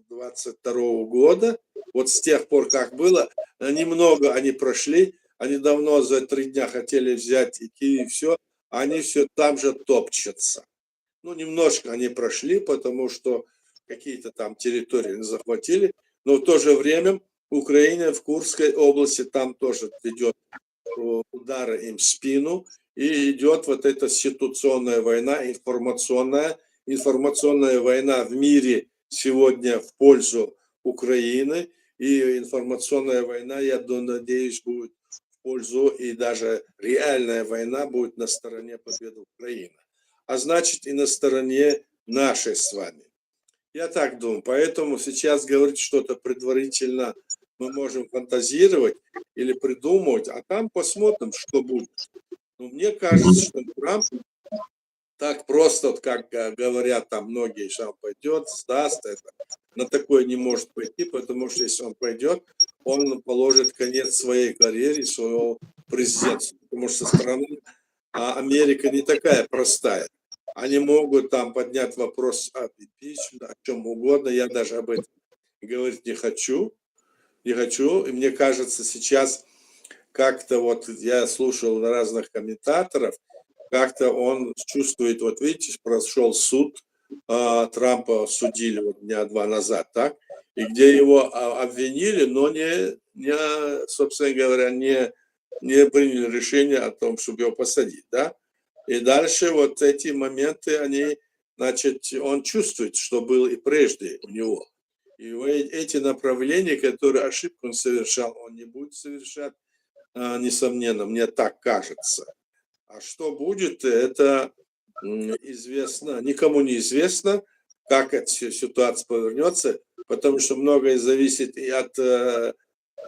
22 года. Вот с тех пор, как было, немного они прошли, они давно за 3 дня хотели взять и Киев, все, они все там же топчутся. Ну, немножко они прошли, потому что какие-то там территории захватили, но в то же время Украина в Курской области там тоже ведет удары им в спину, и идет вот эта ситуационная война, информационная война в мире сегодня в пользу Украины, и информационная война, я надеюсь, будет в пользу, и даже реальная война будет на стороне победы Украины. а значит и на стороне нашей с вами. Я так думаю. Поэтому сейчас говорить что-то предварительно мы можем фантазировать или придумывать, а там посмотрим, что будет. Но мне кажется, что Трамп так просто, вот как говорят там многие, что он пойдет, сдаст это, на такое не может пойти, потому что если он пойдет, он положит конец своей карьере, своего президентства. Потому что страна Америка не такая простая. Они могут там поднять вопрос об импичменте, о чем угодно. Я даже об этом говорить не хочу. Не хочу. И мне кажется, сейчас как-то вот я слушал разных комментаторов, как-то он чувствует, вот видите, прошел суд, Трампа судили вот дня два назад, так? И где его обвинили, но собственно говоря, не приняли решение о том, чтобы его посадить, да? И дальше вот эти моменты, они, значит, он чувствует, что было и прежде у него. И эти направления, которые ошибку он совершал, он не будет совершать, несомненно, мне так кажется. А что будет, это известно, никому не известно, как эта ситуация повернется, потому что многое зависит и от,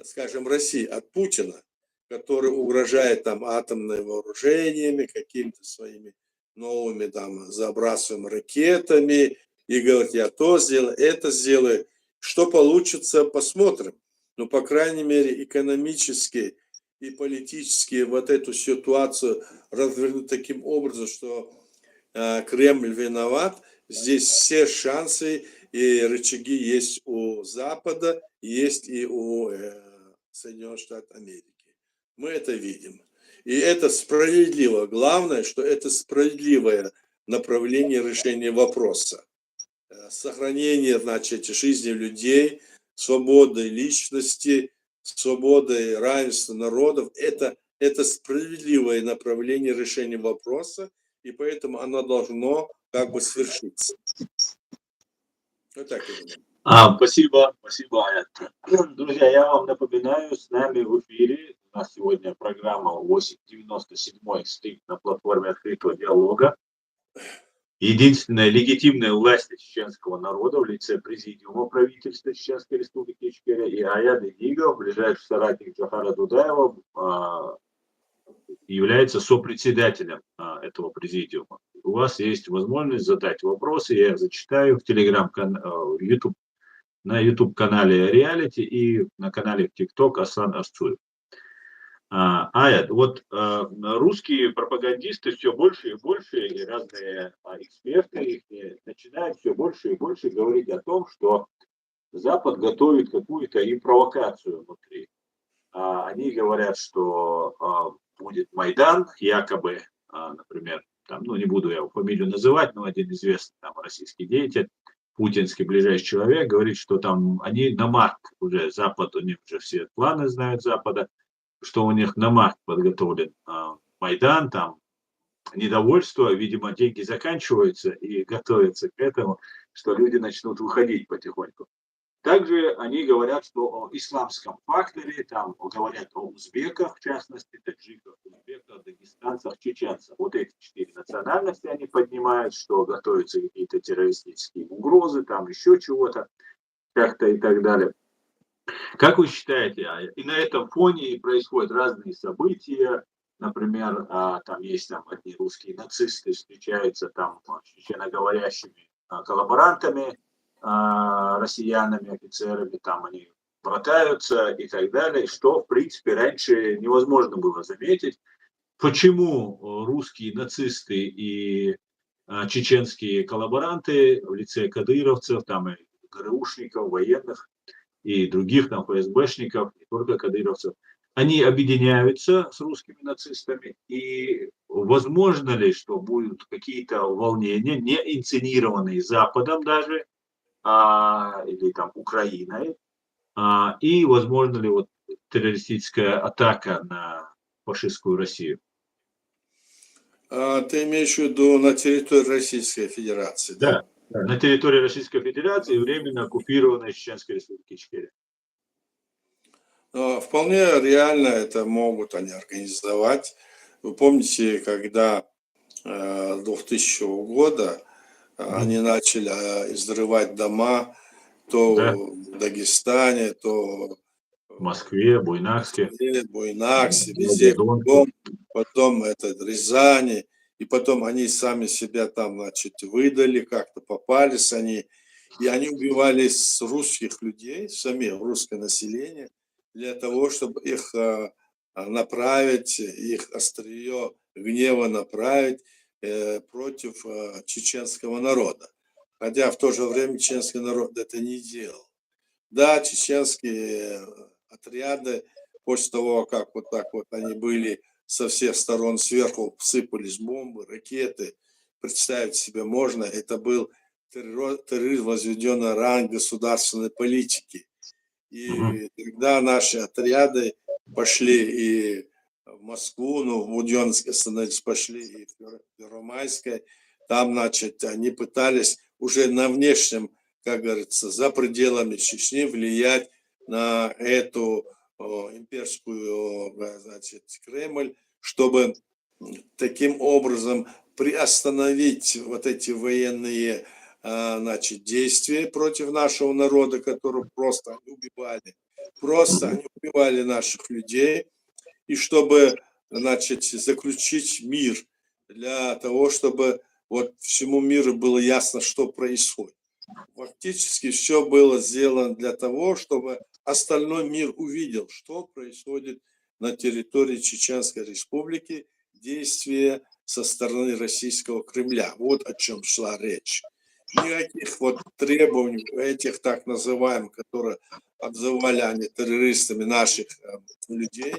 скажем, России, от Путина, который угрожает там атомными вооружениями, какими-то своими новыми там забрасываемыми ракетами, и говорит, я то сделаю, это сделаю. Что получится, посмотрим. Но, по крайней мере, экономически и политически вот эту ситуацию развернуть таким образом, что Кремль виноват. Здесь все шансы и рычаги есть у Запада, есть и у Соединенных Штатов Америки. Мы это видим. И это справедливо. Главное, что это справедливое направление решения вопроса. Сохранение, значит, жизни людей, свободы личности, свободы и равенства народов – это справедливое направление решения вопроса, и поэтому оно должно как бы свершиться. Вот так я думаю. Спасибо, Аят. Друзья, я вам напоминаю, с нами в эфире, у нас сегодня программа 897 стоит на платформе открытого диалога. Единственная легитимная власть чеченского народа в лице президиума правительства Чеченской Республики Ичкерия и Аят Эдигов, ближайший соратник Джохара Дудаева, является сопредседателем этого президиума. У вас есть возможность задать вопросы, я их зачитаю в YouTube, на YouTube-канале Реалити и на канале в TikTok Асан Асцуев. Аят, вот русские пропагандисты все больше и больше, и разные эксперты начинают все больше и больше говорить о том, что Запад готовит какую-то им провокацию внутри. Они говорят, что будет Майдан, якобы, например, там, ну не буду я его фамилию называть, но один известный там российский деятель, путинский ближайший человек, говорит, что там они на март уже, Запад, у них уже все планы знают Запада, что у них на март подготовлен Майдан, там недовольство, видимо, деньги заканчиваются и готовятся к этому, что люди начнут выходить потихоньку. Также они говорят, что о исламском факторе, там говорят о узбеках, в частности, таджиках, узбеках, дагестанцах, чеченцах. Вот эти 4 национальности они поднимают, что готовятся какие-то террористические угрозы, там еще чего-то, как-то и так далее. Как вы считаете, и на этом фоне происходят разные события, например, там есть там одни русские нацисты встречаются там с чеченоговорящими коллаборантами, россиянами, офицерами, там они братаются и так далее, что, в принципе, раньше невозможно было заметить. Почему русские нацисты и чеченские коллаборанты в лице кадыровцев, там и ГРУшников, военных, и других там ФСБшников, не только кадыровцев, они объединяются с русскими нацистами, и возможно ли, что будут какие-то волнения, не инсценированные Западом даже, или там Украиной, и возможно ли вот террористическая атака на фашистскую Россию? Ты имеешь в виду на территории Российской Федерации, да? Да, на территории Российской Федерации, временно оккупированной Чеченской Республики Ичкерия. Вполне реально это могут они организовать. Вы помните, когда 2000 года они начали изрывать дома Да, то в Дагестане, то в Москве, Буйнакске, Москве, Буйнаксе, везде Волгодонске. кругом, потом это Рязани, и потом они сами себя там, значит, выдали, как-то попались они, и они убивали с русских людей, самих русское население, для того, чтобы их направить, их острие гнева направить против чеченского народа. Хотя в то же время чеченский народ это не делал. Да, чеченские отряды, после того, как вот так вот они были со всех сторон сверху, сыпались бомбы, ракеты, представить себе можно, это был терроризм, возведенный ранг государственной политики. Мгм. И тогда наши отряды пошли и в Москву, ну, в Буденновск остановились, пошли и в Первомайское. Там, значит, они пытались уже на внешнем, как говорится, за пределами Чечни влиять на эту имперскую, значит, Кремль, чтобы таким образом приостановить вот эти военные значит, действия против нашего народа, которых просто они убивали. Просто Мгм. они убивали наших людей, и чтобы, значит, заключить мир для того, чтобы вот всему миру было ясно, что происходит. Фактически все было сделано для того, чтобы остальной мир увидел, что происходит на территории Чеченской Республики, действия со стороны российского Кремля. Вот о чем шла речь. Никаких вот требований этих так называемых, которые обзывали они террористами наших людей,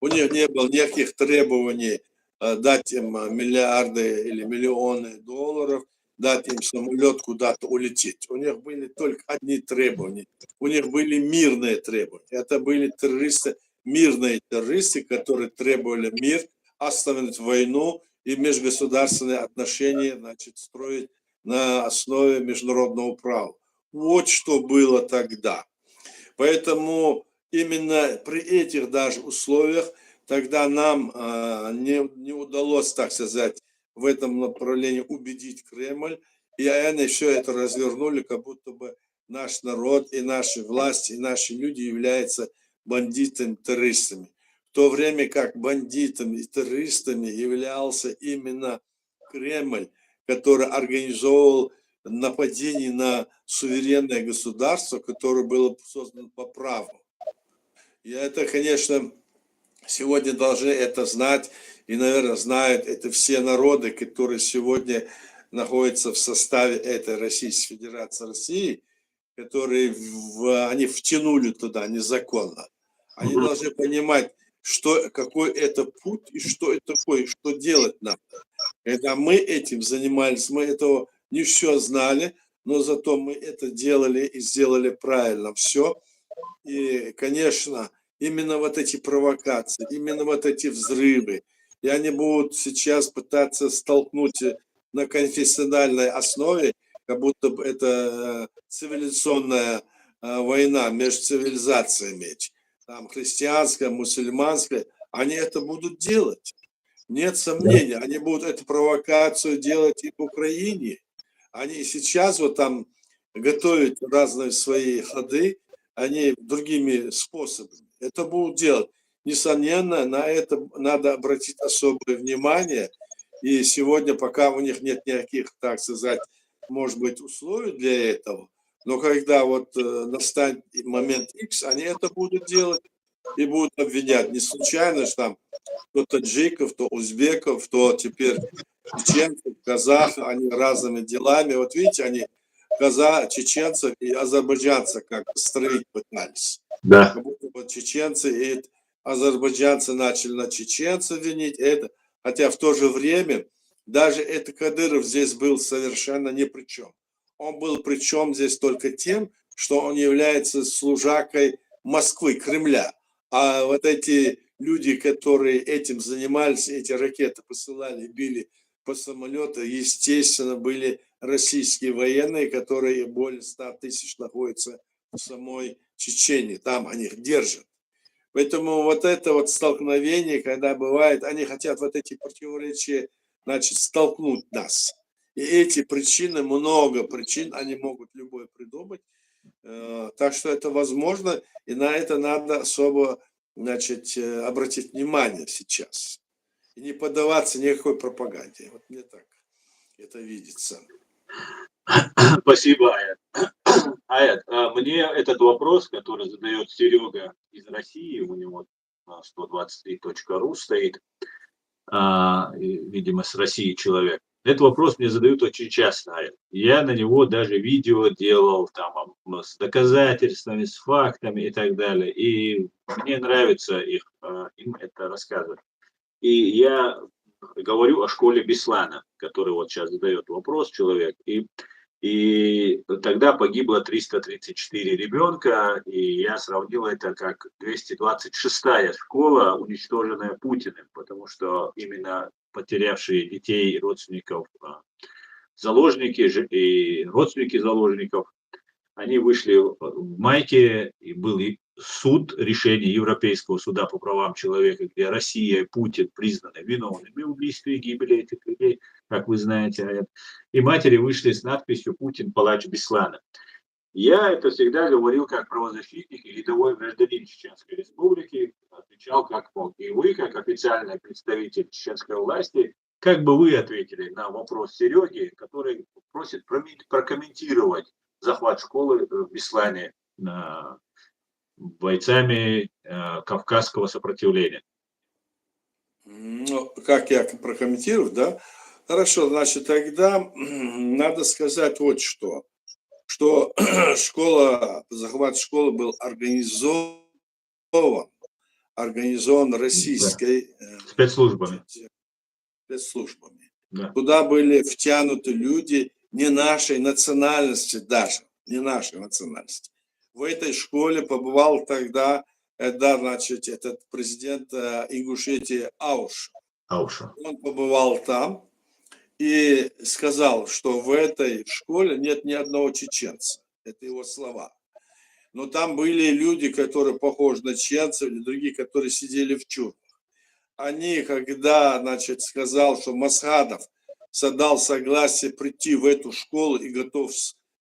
у них не было никаких требований дать им миллиарды или миллионы долларов, дать им самолет куда-то улететь. У них были только одни требования. У них были мирные требования. Это были террористы, мирные террористы, которые требовали мир, остановить войну и межгосударственные отношения, значит, строить на основе международного права. Вот что было тогда. Поэтому именно при этих даже условиях тогда нам не удалось, так сказать, в этом направлении убедить Кремль, и они все это развернули, как будто бы наш народ и наши власти, и наши люди являются бандитами, террористами. В то время как бандитами и террористами являлся именно Кремль, который организовывал нападение на суверенное государство, которое было создано по праву. И это, конечно, сегодня должны это знать, и, наверное, знают это все народы, которые сегодня находятся в составе этой Российской Федерации России, которые они втянули туда незаконно. Они Мгм. должны понимать, что, какой это путь и что это такое, что делать надо. Когда мы этим занимались, мы этого не все знали, но зато мы это делали и сделали правильно все. И, конечно, именно вот эти провокации, именно вот эти взрывы, и они будут сейчас пытаться столкнуть на конфессиональной основе, как будто бы это цивилизационная война между цивилизациями, там христианская, мусульманская, они это будут делать. Нет Да. сомнения, они будут эту провокацию делать и в Украине. Они сейчас вот там готовят разные свои ходы, они другими способами. Это будут делать. Несомненно, на это надо обратить особое внимание. И сегодня, пока у них нет никаких, так сказать, может быть, условий для этого, но когда вот настанет момент X, они это будут делать и будут обвинять. Не случайно же там то таджиков, то узбеков, то теперь чеченцев, казахов, они разными делами. Вот видите, они чеченцев и азербайджанцев как бы строить пытались. Да. Как будто бы чеченцы и азербайджанцы начали на чеченцев винить это. Хотя в то же время даже это Кадыров здесь был совершенно ни при чем. Он был при чем здесь только тем, что он является служакой Москвы, Кремля. А вот эти люди, которые этим занимались, эти ракеты посылали, били по самолету, естественно, были российские военные, которые более 100 тысяч находятся в самой Чечении, там они их держат. Поэтому вот это вот столкновение, когда бывает, они хотят вот эти противоречия значит, столкнуть нас. И эти причины, много причин, они могут любой придумать. Так что это возможно, и на это надо особо, значит, обратить внимание сейчас. И не поддаваться никакой пропаганде. Вот мне так это видится. Спасибо, Аят. Аят, мне этот вопрос, который задает Серега из России, у него 123.ru стоит, видимо, с России человек. Этот вопрос мне задают очень часто. Аят. Я на него даже видео делал там, с доказательствами, с фактами и так далее. И мне нравится им это рассказывать. И я говорю о школе Беслана, который вот сейчас задает вопрос человек. И тогда погибло 334 ребенка, и я сравнил это как 226-я школа, уничтоженная Путиным, потому что именно потерявшие детей, родственников, заложники и родственники заложников, они вышли в майке, и был суд, решение Европейского суда по правам человека, где Россия и Путин признаны виновными в убийстве и гибели этих людей, как вы знаете. И матери вышли с надписью «Путин – палач Беслана». Я это всегда говорил как правозащитник и рядовой гражданин Чеченской Республики, отвечал как мог. И вы, как официальный представитель чеченской власти, как бы вы ответили на вопрос Сереги, который просит прокомментировать захват школы в Беслане бойцами кавказского сопротивления? Ну, как я прокомментирую, да? Хорошо, значит, тогда надо сказать вот что захват школы был организован российской спецслужбами. Да. Туда были втянуты люди не нашей национальности даже, не нашей национальности. В этой школе побывал тогда, значит, этот президент Ингушетии Ауш. Он побывал там и сказал, что в этой школе нет ни одного чеченца. Это его слова. Но там были люди, которые похожи на чеченцев, или другие, которые сидели в тюрьмах. Они, когда, значит, сказал, что Масхадов дал согласие прийти в эту школу и готов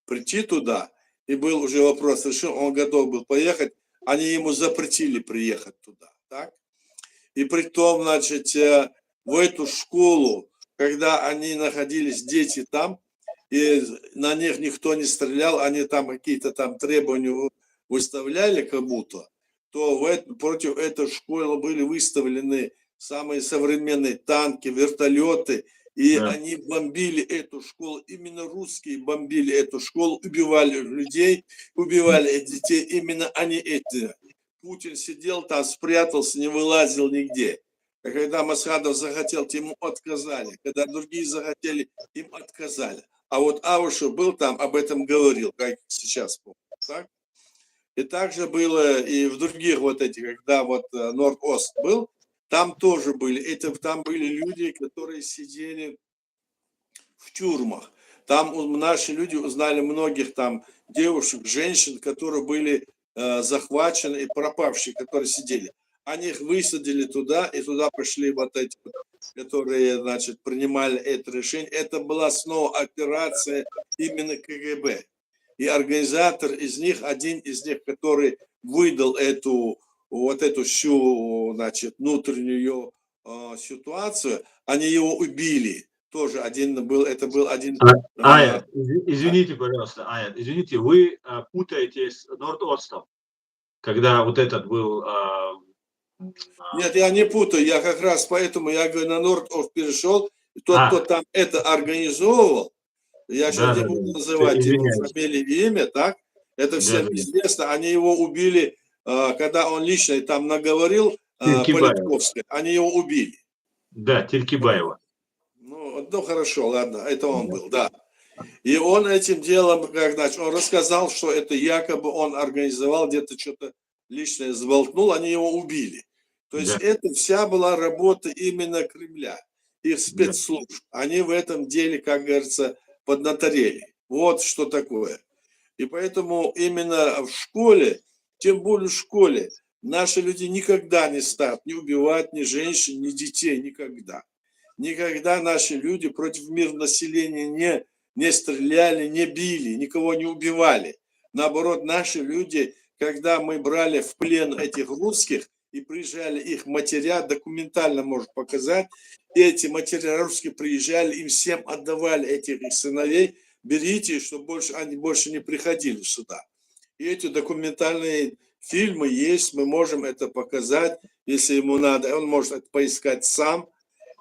прийти туда, и был уже вопрос решен, он готов был поехать, они ему запретили приехать туда. Так? И при том, значит, в эту школу, когда они находились, дети там, и на них никто не стрелял, они там какие-то там требования выставляли как будто, то против этой школы были выставлены самые современные танки, вертолеты, и они бомбили эту школу, именно русские бомбили эту школу, убивали людей, убивали детей, именно они эти. Путин сидел там, спрятался, не вылазил нигде. А когда Масхадов захотел, ему отказали. Когда другие захотели, им отказали. А вот Аушев был там, об этом говорил, как сейчас помню. Так? И также было и в других вот этих, когда вот Норд-Ост был, там тоже были, там были люди, которые сидели в тюрьмах. Там наши люди узнали многих там девушек, женщин, которые были захвачены и пропавшие, которые сидели. Они их высадили туда, и туда пошли вот эти, которые, значит, принимали это решение. Это была снова операция именно КГБ. И организатор из них, один из них, который выдал эту всю, значит, внутреннюю ситуацию, они его убили. Тоже один был, это был один... Аят, извините, пожалуйста, Аят, извините, вы путаете с Норд-Остом, когда вот этот был... Нет, я не путаю, я как раз поэтому, я говорю, на Норд-Ост перешел, тот, кто там это организовывал, я сейчас не буду называть его фамилию и имя, так? Это всем известно. Они его убили, когда он лично там наговорил Политковской. Они его убили. Да, Телькибаева. Ну, хорошо, ладно, это он был, да. И он этим делом, как значит, он рассказал, что это якобы он организовал, где-то что-то личное сболтнул, они его убили. То есть это вся была работа именно Кремля, их спецслужб. Они в этом деле, как говорится, поднаторели. Вот что такое. И поэтому именно в школе, тем более в школе, наши люди никогда не станут ни убивать ни женщин, ни детей, никогда. Никогда наши люди против мирного населения не стреляли, не били, никого не убивали. Наоборот, наши люди, когда мы брали в плен этих русских и приезжали их матеря, документально можно показать, эти матеря русские приезжали, им всем отдавали этих их сыновей, берите, чтобы они больше не приходили сюда. И эти документальные фильмы есть, мы можем это показать, если ему надо, он может это поискать сам.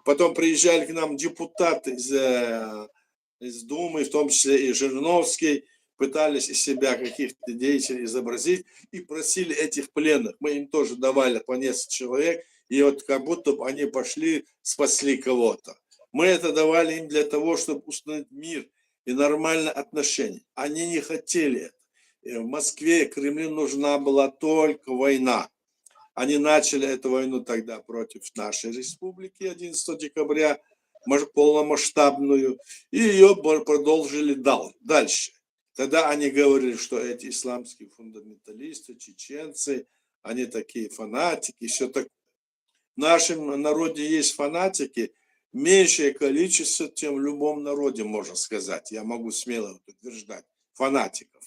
Потом приезжали к нам депутаты из Думы, в том числе и Жириновский, пытались из себя каких-то деятелей изобразить и просили этих пленных. Мы им тоже давали по несколько человек, и вот как будто бы они пошли, спасли кого-то. Мы это давали им для того, чтобы установить мир и нормальные отношения. Они не хотели это. И в Москве, Кремлю нужна была только война. Они начали эту войну тогда против нашей республики 11 декабря, полномасштабную, и ее продолжили дальше. Тогда они говорили, что эти исламские фундаменталисты, чеченцы, они такие фанатики, все такое. В нашем народе есть фанатики, меньшее количество, чем в любом народе, можно сказать. Я могу смело утверждать, фанатиков.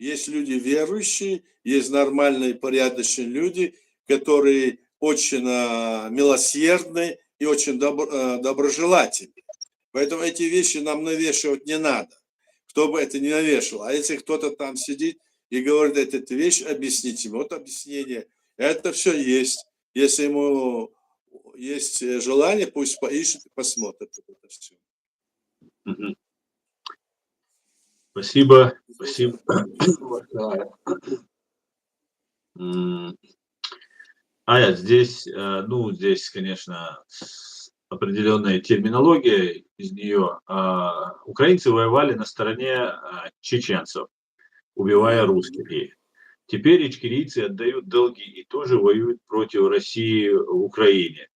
Есть люди верующие, есть нормальные, порядочные люди, которые очень милосердны и очень доброжелательны. Поэтому эти вещи нам навешивать не надо. Кто бы это ни навешал. А если кто-то там сидит и говорит, эту вещь, объясните ему. Вот объяснение. Это все есть. Если ему есть желание, пусть поищет и посмотрит это все. Спасибо. Спасибо. Здесь, здесь, конечно, определенная терминология из нее. Украинцы воевали на стороне чеченцев, убивая русских. Теперь ичкерийцы отдают долги и тоже воюют против России в Украине.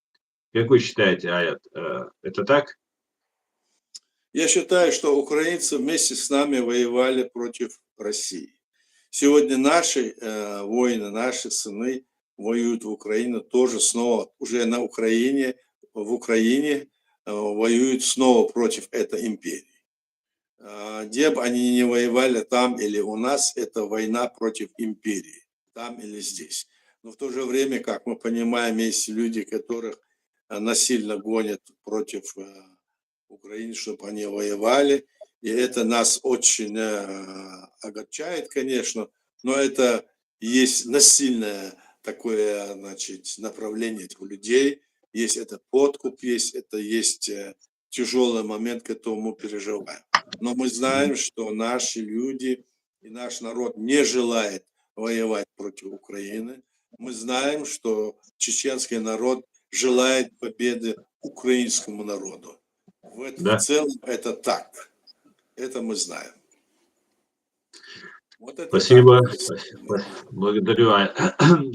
Как вы считаете, Аят, это так? Я считаю, что украинцы вместе с нами воевали против России. Сегодня наши воины, наши сыны воюют в Украине, тоже снова уже в Украине воюют снова против этой империи. Где бы они ни воевали, там или у нас, это война против империи, там или здесь. Но в то же время, как мы понимаем, есть люди, которых насильно гонят против Украины, чтобы они воевали. И это нас очень огорчает, конечно, но это есть насильное такое, направление этих людей. Есть это подкуп, есть тяжелый момент, который мы переживаем. Но мы знаем, что наши люди и наш народ не желает воевать против Украины. Мы знаем, что чеченский народ желает победы украинскому народу. В целом это так. Это мы знаем. Вот это спасибо. Так. Благодарю.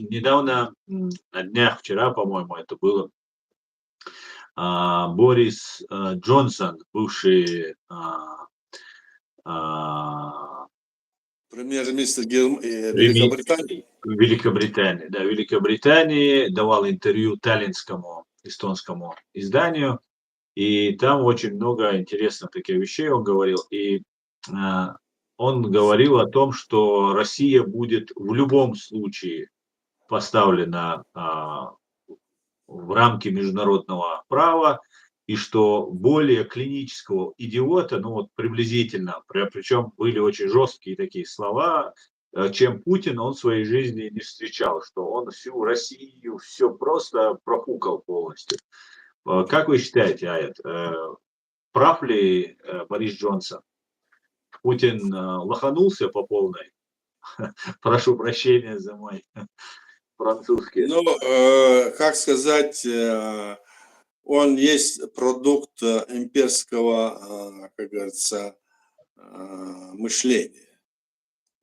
Недавно, на днях, вчера, по-моему, это было, Борис Джонсон, бывший премьер-министр Великобритании. Великобритании давал интервью таллинскому эстонскому изданию, и там очень много интересных таких вещей он говорил. И он говорил о том, что Россия будет в любом случае поставлена в рамки международного права, и что более клинического идиота, приблизительно, причем были очень жесткие такие слова, чем Путин, он в своей жизни не встречал, что он всю Россию все просто профукал полностью. Как вы считаете, Аят, прав ли Борис Джонсон? Путин лоханулся по полной? Прошу прощения за мой французский. Как сказать, он есть продукт имперского, как говорится, мышления.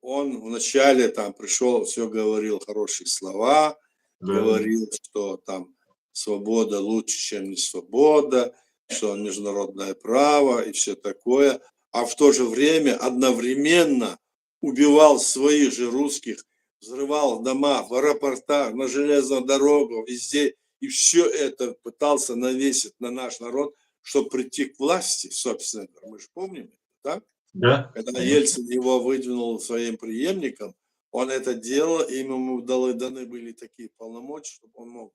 Он вначале там пришел, все говорил хорошие слова, говорил, что там свобода лучше, чем не свобода, что международное право и все такое, а в то же время одновременно убивал своих же русских, взрывал дома в аэропортах, на железную дорогу, везде, и все это пытался навесить на наш народ, чтобы прийти к власти, собственно. Мы же помним, да? Да, Когда конечно. Ельцин его выдвинул своим преемником, он это делал, и ему даны были такие полномочия, чтобы он мог.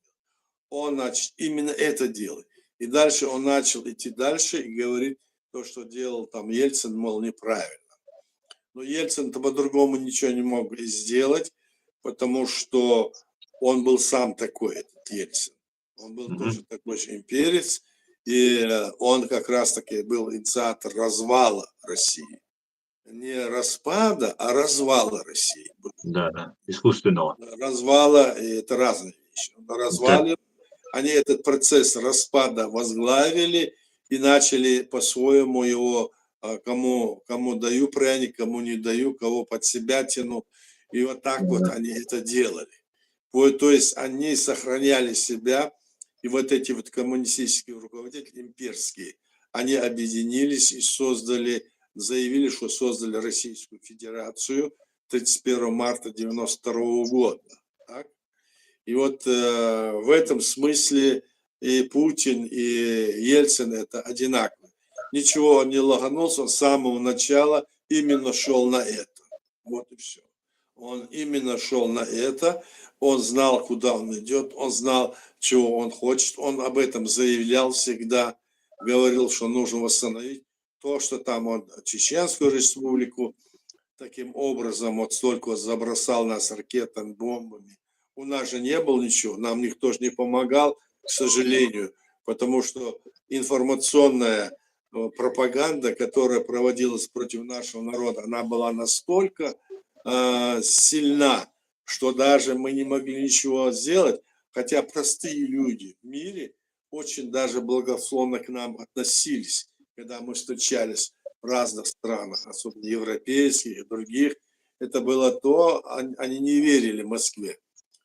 Он, значит, именно это делает. И дальше он начал идти дальше и говорить, то, что делал там Ельцин, мол, неправильно. Но Ельцин-то по-другому ничего не мог сделать, потому что он был сам такой, этот Ельцин. Он был тоже такой же имперец, и он как раз-таки был инициатор развала России. Не распада, а развала России. Да, да, искусственного. Развала, и это разные вещи. Развалил, они этот процесс распада возглавили и начали по-своему его, кому даю пряник, кому не даю, кого под себя тяну. И вот так вот они это делали. То есть они сохраняли себя, и вот эти вот коммунистические руководители, имперские, они объединились и заявили, что создали Российскую Федерацию 31 марта 1992 года. Так? И вот в этом смысле и Путин, и Ельцин это одинаково. Ничего он не лаганулся, он с самого начала именно шел на это. Вот и все. Он именно шел на это, он знал, куда он идет, он знал, чего он хочет, он об этом заявлял всегда, говорил, что нужно восстановить то, что там он Чеченскую республику таким образом вот столько забросал нас ракетами, бомбами. У нас же не было ничего, нам никто же не помогал, к сожалению, потому что информационная пропаганда, которая проводилась против нашего народа, она была настолько сильна, что даже мы не могли ничего сделать, хотя простые люди в мире очень даже благословно к нам относились, когда мы встречались в разных странах, особенно европейских и других. Это было то, они не верили Москве.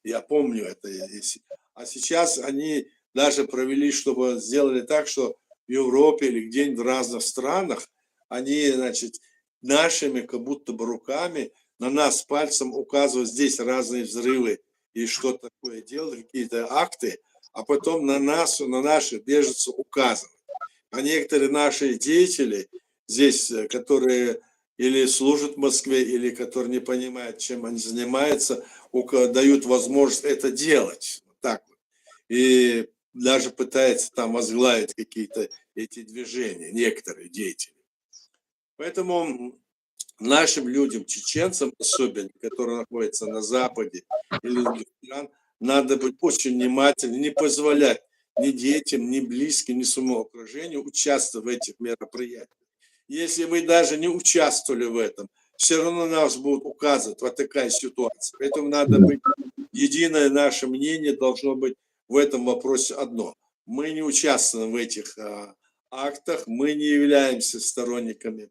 Я помню это. А сейчас они даже провели, чтобы сделали так, что в Европе или где-нибудь в разных странах они, значит, нашими как будто бы руками на нас пальцем указывают здесь разные взрывы и что такое делают, какие-то акты, а потом на нас, на наших беженцев указывают. А некоторые наши деятели здесь, которые или служат в Москве, или которые не понимают, чем они занимаются, дают возможность это делать. Вот так вот. И даже пытаются там возглавить какие-то эти движения, некоторые деятели. Поэтому нашим людям, чеченцам особенно, которые находятся на Западе или в других странах, надо быть очень внимательным, не позволять ни детям, ни близким, ни своему окружению участвовать в этих мероприятиях. Если мы даже не участвовали в этом, все равно нас будут указывать вот такая ситуация. Поэтому надо быть, единое наше мнение должно быть в этом вопросе одно. Мы не участвуем в этих актах, мы не являемся сторонниками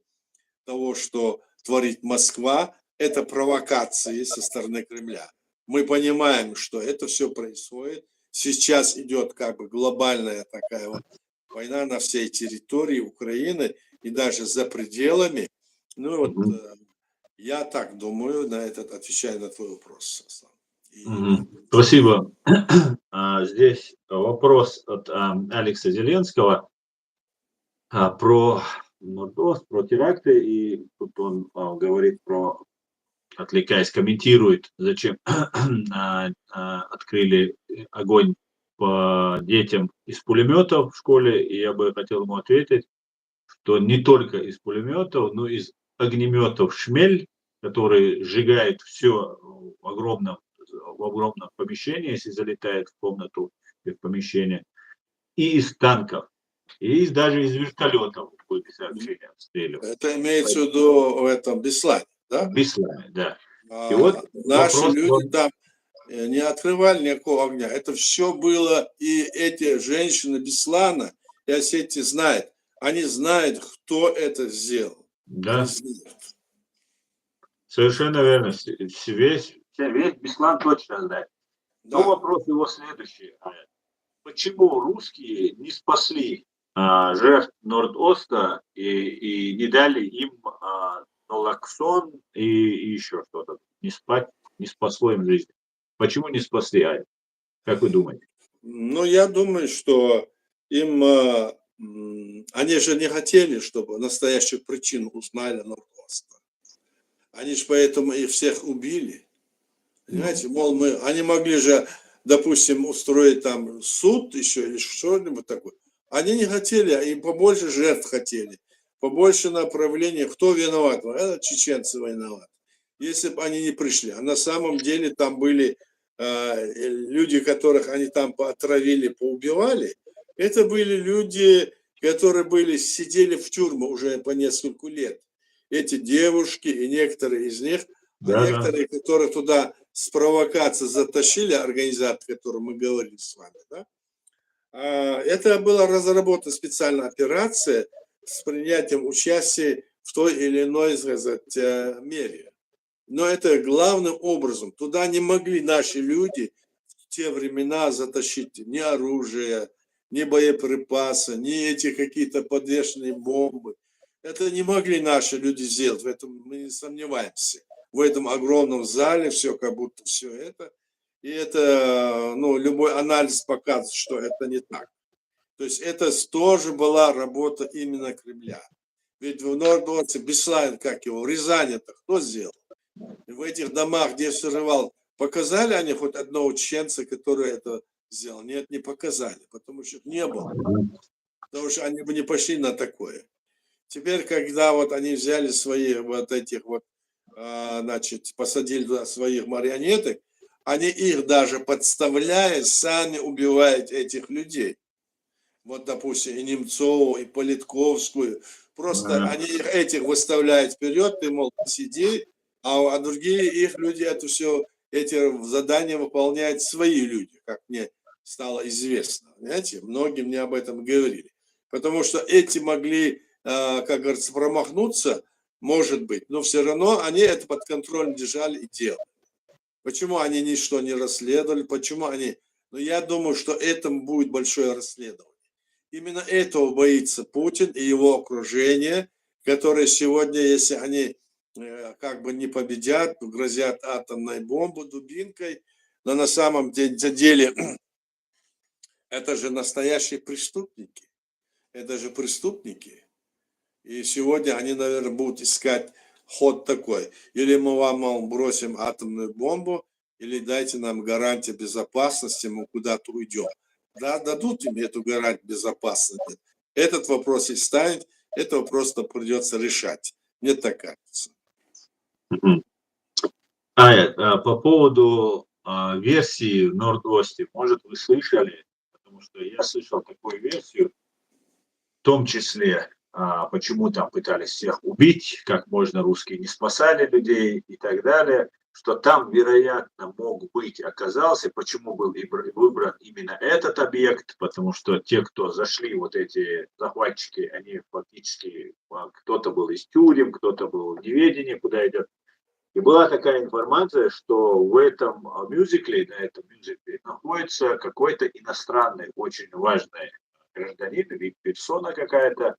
того, что творит Москва, это провокации со стороны Кремля. Мы понимаем, что это все происходит. Сейчас идет как бы глобальная такая вот война на всей территории Украины и даже за пределами. Ну вот я так думаю, на этот отвечаю на твой вопрос, Аслан. Спасибо. Здесь вопрос от Алекса Зеленского про Нордост, про теракты, и тут он говорит про, отвлекаясь, комментирует, зачем открыли огонь по детям из пулеметов в школе, и я бы хотел ему ответить, что не только из пулеметов, но и из огнеметов «Шмель», который сжигает все в огромном помещении, если залетает в комнату и в помещение, и из танков, и даже из вертолетов были сообщения обстрелов. Это имеется в виду в этом Беслане, да? Беслане, да. И вот наши вопрос, люди там не открывали никакого огня. Это все было, и эти женщины Беслана и Осетии знают. Они знают, кто это сделал. Да. Совершенно верно. Весь Беслан точно знает. Да. Но вопрос его следующий. Почему русские не спасли жертв Норд-Оста и не дали им налоксон и еще что-то? Не спасло им жизнь. Почему не спасли, Ая? Как вы думаете? Ну, я думаю, что им, они же не хотели, чтобы настоящую причину узнали Норд-Оста. Они же поэтому их всех убили. Понимаете, мол, они могли же, допустим, устроить там суд еще или что-нибудь такое. Они не хотели, а им побольше жертв хотели, побольше направлений. Кто виноват? Это чеченцы виноваты. Если бы они не пришли. А на самом деле там были люди, которых они там отравили, поубивали. Это были люди, которые сидели в тюрьму уже по несколько лет. Эти девушки и некоторые из них, а Да, да. некоторые, которых туда с провокацией затащили, организаторы, о котором мы говорили с вами, да, это была разработана специальная операция с принятием участия в той или иной, сказать, мере. Но это главным образом. Туда не могли наши люди в те времена затащить ни оружие, ни боеприпасы, ни эти какие-то подвешенные бомбы. Это не могли наши люди сделать, в этом мы не сомневаемся. В этом огромном зале все как будто все это. И это, ну, любой анализ показывает, что это не так. То есть это тоже была работа именно Кремля. Ведь в Норд-Осте, Беслан, как его, в Рязани-то кто сделал? В этих домах, где срывал, показали они хоть одного чеченца, который это сделал? Нет, не показали, потому что не было. Потому что они бы не пошли на такое. Теперь, когда вот они взяли свои вот этих вот, значит, посадили туда своих марионеток, они их даже подставляя, сами убивают этих людей. Вот, допустим, и Немцову, и Политковскую. Просто они этих выставляют вперед, ты, мол, сиди, а другие их люди это все, эти задания выполняют свои люди, как мне стало известно. Понимаете, многие мне об этом говорили. Потому что эти могли, как говорится, промахнуться, может быть, но все равно они это под контролем держали и делали. Почему они ничто не расследовали, почему они... Но я думаю, что этому будет большое расследование. Именно этого боится Путин и его окружение, которые сегодня, если они как бы не победят, грозят атомной бомбой, дубинкой, но на самом деле это же настоящие преступники. Это же преступники. И сегодня они, наверное, будут искать ход такой. Или мы вам, мол, бросим атомную бомбу, или дайте нам гарантию безопасности, мы куда-то уйдем. Да, дадут им эту гарантию безопасности. Этот вопрос и станет, это просто придется решать. Мне так кажется. По поводу версии в Норд-Осте, может, вы слышали, потому что я слышал такую версию, в том числе, почему там пытались всех убить, как можно русские не спасали людей и так далее, что там, вероятно, оказался, почему был выбран именно этот объект, потому что те, кто зашли, вот эти захватчики, они фактически, кто-то был из тюрем, кто-то был в неведении, куда идет. И была такая информация, что в этом мюзикле, на этом мюзикле находится какой-то иностранный, очень важный гражданин или персона какая-то,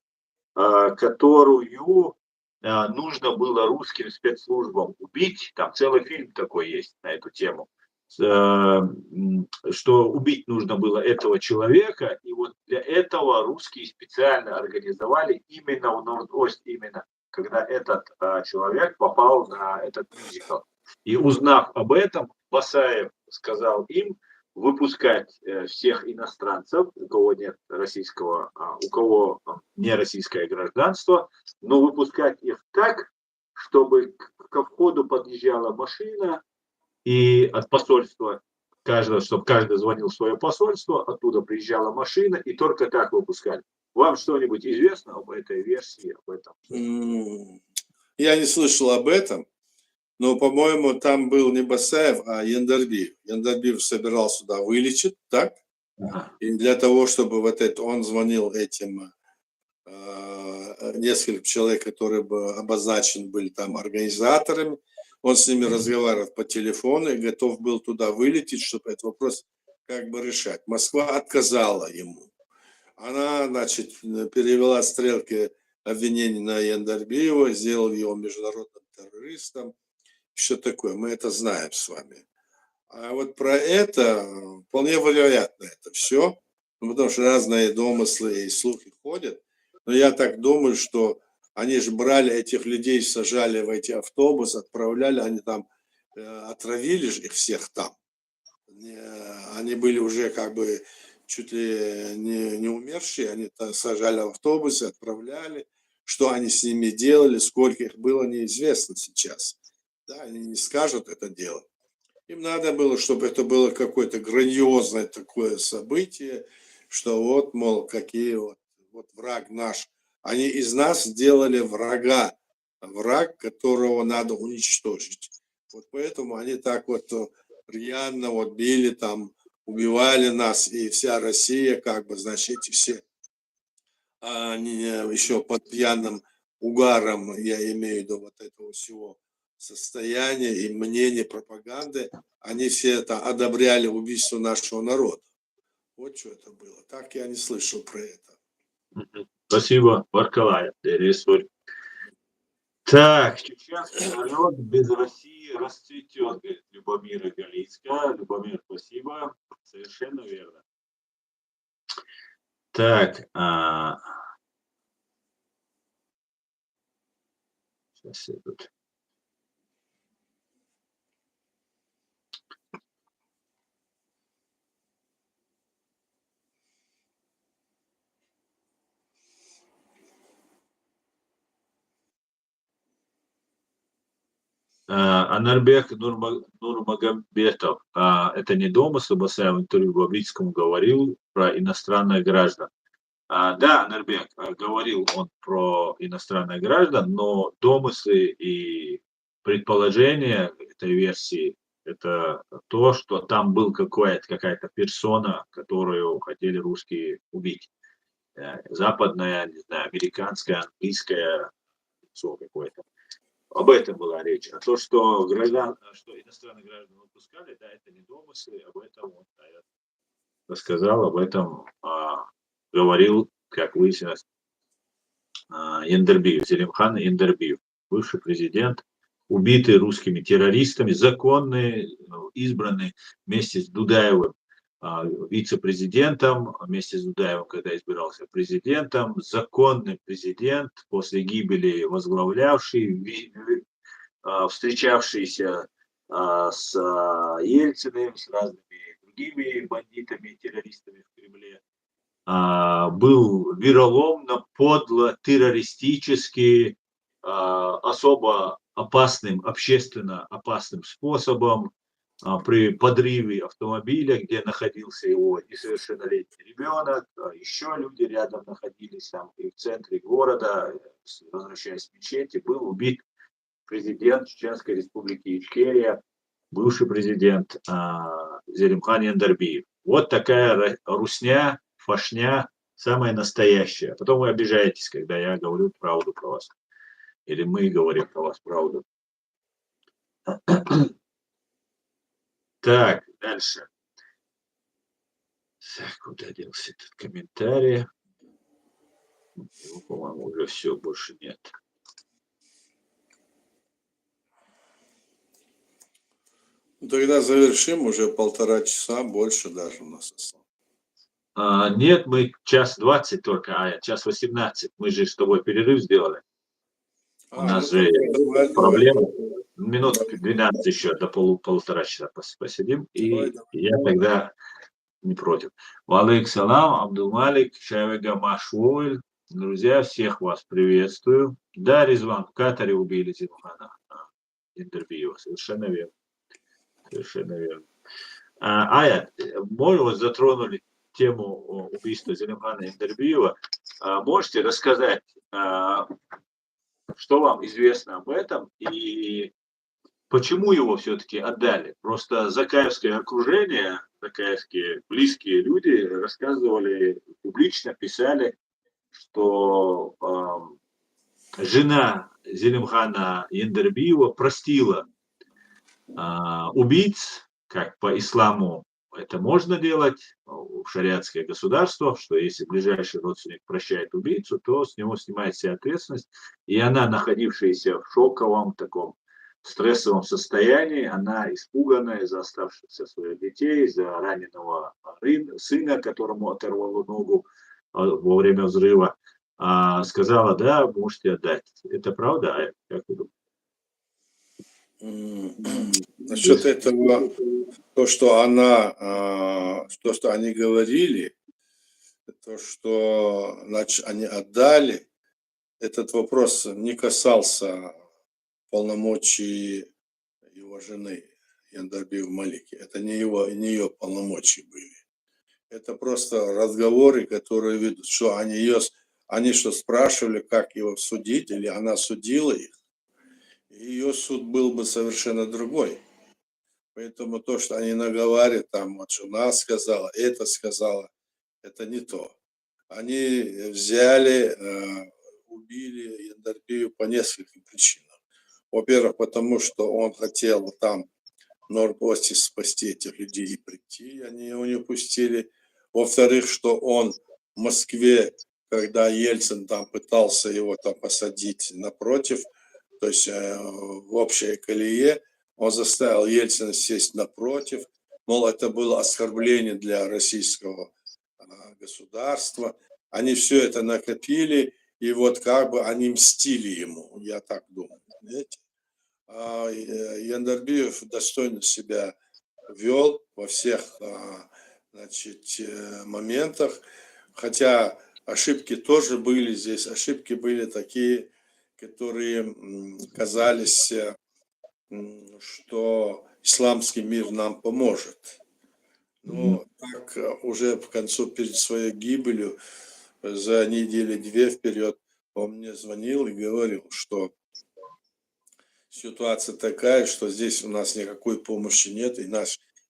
которую нужно было русским спецслужбам убить. Там целый фильм такой есть на эту тему. Что убить нужно было этого человека, и вот для этого русские специально организовали именно в Норд-Ост, именно когда этот человек попал на этот мюзикл. И узнав об этом, Басаев сказал им выпускать всех иностранцев, у кого нет российского, у кого не российское гражданство, но выпускать их так, чтобы ко входу подъезжала машина, и от посольства каждого, чтобы каждый звонил в свое посольство, оттуда приезжала машина, и только так выпускали. Вам что-нибудь известно об этой версии, об этом? Я не слышал об этом, но, по-моему, там был не Басаев, а Яндарбиев. Яндарбиев собирал сюда вылечить, так? И для того, чтобы вот это, он звонил этим несколько человек, которые бы обозначены были там организаторами, он с ними разговаривал по телефону и готов был туда вылететь, чтобы этот вопрос как бы решать. Москва отказала ему. Она, значит, перевела стрелки обвинений на Яндарбиева, сделала его международным террористом. Что такое? Мы это знаем с вами. А вот про это вполне вероятно это все, потому что разные домыслы и слухи ходят. Но я так думаю, что они же брали этих людей, сажали в эти автобусы, отправляли, они там отравили же их всех там. Они были уже как бы чуть ли не умершие, они сажали в автобусы, отправляли. Что они с ними делали, сколько их было, неизвестно сейчас. Да, они не скажут это дело. Им надо было, чтобы это было какое-то грандиозное такое событие, что вот, мол, какие вот враг наш. Они из нас сделали врага, враг, которого надо уничтожить. Вот поэтому они так вот рьяно вот били там, убивали нас, и вся Россия, как бы, значит, эти все, они еще под пьяным угаром, я имею в виду вот этого всего состояния и мнения пропаганды, они все это одобряли убийство нашего народа. Вот что это было. Так я не слышал про это. Спасибо, Баркалая. Так, чеченский народ без России расцветет, говорит Любомира Галицкая. Любомир, спасибо. Совершенно верно. Так, сейчас я тут. Анарбек Нурмагомедов, это не домыслы, Басаев в интервью Бабрицкому говорил про иностранных граждан. Да, Анарбек, говорил он про иностранных граждан, но домыслы и предположения этой версии – это то, что там был какая-то персона, которую хотели русские убить. Западная, не знаю, американская, английская лицо какое-то. Об этом была речь. А то, что иностранных граждан выпускали, да, это не домыслы, об этом он, да, я рассказал, об этом говорил, как выяснилось, Ендербиев, Зелимхан Ендербиев, бывший президент, убитый русскими террористами, законный, избранный вместе с Дудаевым вице-президентом, вместе с Дудаевым, когда избирался президентом, законный президент, после гибели возглавлявший, встречавшийся с Ельциным, с разными другими бандитами, террористами в Кремле, был вероломно, подло, террористически, особо опасным, общественно опасным способом при подрыве автомобиля, где находился его несовершеннолетний ребенок, еще люди рядом находились там, и в центре города, возвращаясь в мечети, был убит президент Чеченской республики Ичкерия, бывший президент Зелимхан Яндарбиев. Вот такая русня, фашня, самая настоящая. Потом вы обижаетесь, когда я говорю правду про вас. Или мы говорим про вас правду. Так, дальше. Так, куда делся этот комментарий? Его, по-моему, уже все, больше нет. Тогда завершим, уже 1,5 часа, больше даже у нас осталось. Нет, мы 1:20 только, 1:18. Мы же с тобой перерыв сделали. У нас же проблема. Минут 12 еще, до полутора часа посидим. И я тогда не против. Валейк салам, Абдулмалик, Шавега Машвойль. Друзья, всех вас приветствую. Да, Резван, в Катаре убили Зелимхана Яндарбиева. Совершенно верно. Совершенно верно. Аят, мы затронули тему убийства Зелимхана Яндарбиева. Можете рассказать, что вам известно об этом и почему его все-таки отдали? Просто закаевское окружение, закаевские близкие люди рассказывали, публично писали, что жена Зелимхана Яндарбиева простила убийц, как по исламу это можно делать, в шариатское государство, что если ближайший родственник прощает убийцу, то с него снимает вся ответственность. И она, находившаяся в шоковом таком стрессовом состоянии, она испуганная из-за оставшихся своих детей, из-за раненого сына, которому оторвало ногу во время взрыва, сказала: "Да, можете отдать". Это правда? Как вы думаете? То Насчет есть, этого, то, что то, что они говорили, то, что они отдали, этот вопрос не касался полномочий его жены Яндарбиев Малики. Это не ее полномочия были. Это просто разговоры, которые ведут, что они что спрашивали, как его судить, или она судила их. Ее суд был бы совершенно другой. Поэтому то, что они наговаривают, там, вот жена сказала, это не то. Они взяли, убили Яндарбиев по нескольким причинам. Во-первых, потому что он хотел там в Норд-Осте спасти этих людей и прийти, они его не пустили. Во-вторых, что он в Москве, когда Ельцин там пытался его там посадить напротив, то есть в общей колее, он заставил Ельцина сесть напротив, мол, это было оскорбление для российского государства. Они все это накопили, и вот как бы они мстили ему, я так думаю. Знаете? Яндарбиев достойно себя вел во всех значит, моментах, хотя ошибки тоже были здесь, ошибки были такие, которые казались, что исламский мир нам поможет. Но так уже в концу перед своей гибелью, за недели-две вперед, он мне звонил и говорил, что ситуация такая, что здесь у нас никакой помощи нет, и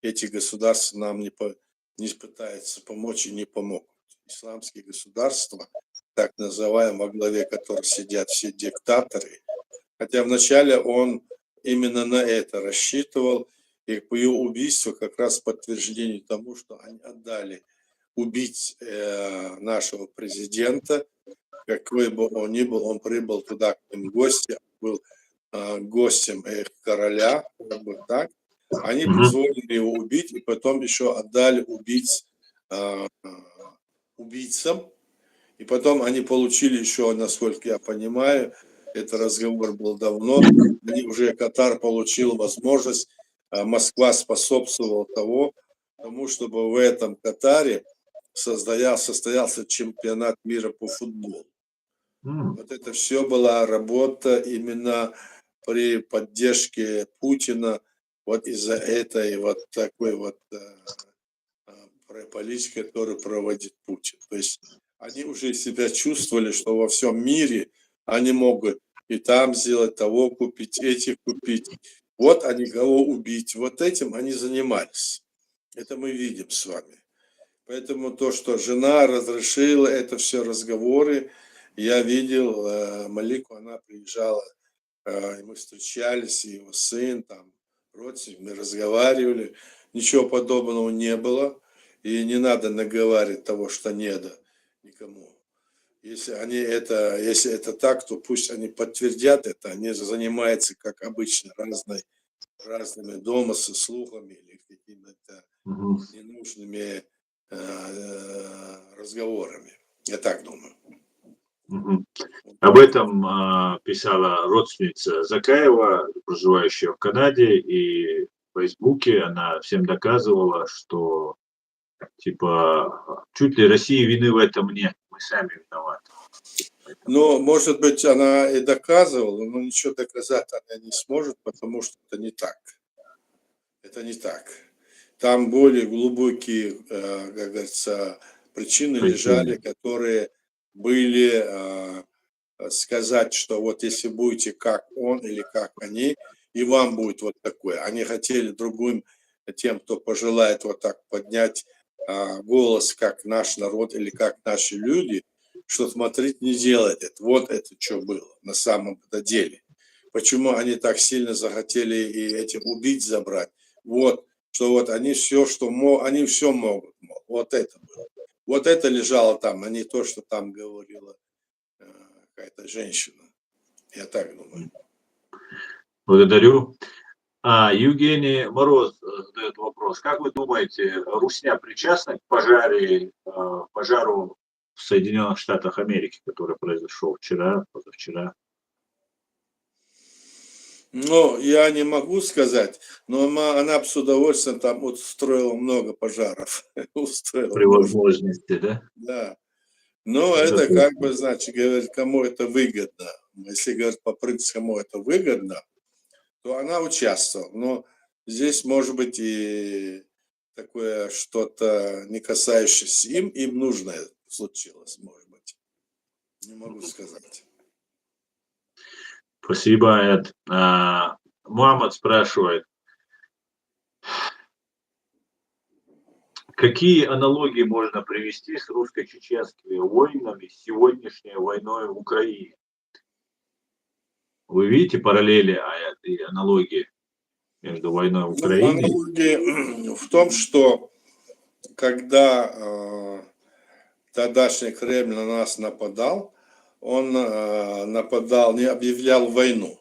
эти государства нам не пытаются помочь и не помогут. Исламские государства, так называемые, во главе которых сидят все диктаторы, хотя вначале он именно на это рассчитывал, и по его убийству как раз подтверждение тому, что они отдали убить нашего президента, какой бы он ни был, он прибыл туда к ним в гости, был гостем их короля, как бы так. Они позволили его убить, и потом еще отдали убийцам, и потом они получили еще, насколько я понимаю, это разговор был давно, Катар получил возможность, Москва способствовала тому, чтобы в этом Катаре состоялся чемпионат мира по футболу. Вот это все была работа именно при поддержке Путина, вот из-за этой вот такой вот политики, которую проводит Путин. То есть они уже себя чувствовали, что во всем мире они могут и там сделать, того купить, этих купить. Вот они кого убить. Вот этим они занимались. Это мы видим с вами. Поэтому то, что жена разрешила, это все разговоры. Я видел Малику, она приезжала, и мы встречались, и его сын, там, родственники, мы разговаривали. Ничего подобного не было. И не надо наговаривать того, что не надо никому. Если это так, то пусть они подтвердят это. Они занимаются, как обычно, разными домыслами, слухами или какими-то ненужными разговорами. Я так думаю. Об этом писала родственница Закаева, проживающая в Канаде, и в Фейсбуке она всем доказывала, что типа чуть ли России вины в этом нет, мы сами виноваты. Но, может быть, она и доказывала, но ничего доказать она не сможет, потому что это не так. Это не так. Там более глубокие, как говорится, причины лежали, которые были сказать, что вот если будете как он или как они, и вам будет вот такое. Они хотели тем, кто пожелает вот так поднять голос, как наш народ или как наши люди, что смотрите, не делать это. Вот это что было на самом деле. Почему они так сильно захотели и этих убить, забрать? Вот, что вот они все, они все могут. Вот это было. Вот это лежало там, а не то, что там говорила какая-то женщина. Я так думаю. Благодарю. Евгений Мороз задает вопрос. Как вы думаете, Русня причастна к пожару в Соединенных Штатах Америки, который произошел вчера, позавчера? Ну, я не могу сказать, но она бы с удовольствием там устроила много пожаров. Устроила, При может, возможности, да? да. Но Это это как точно. бы, значит, говорит, кому это выгодно. Если говорить по принципу, кому это выгодно, то она участвовала. Но здесь может быть и такое что-то, не касающееся им нужное случилось, может быть. Не могу сказать. Спасибо, Эд. Мухаммад спрашивает, какие аналогии можно привести с русско-чеченскими войнами с сегодняшней войной в Украине? Вы видите параллели и аналогии между войной в Ну, Украине? аналогия в том, что когда тогдашний Кремль на нас нападал, он нападал, не объявлял войну.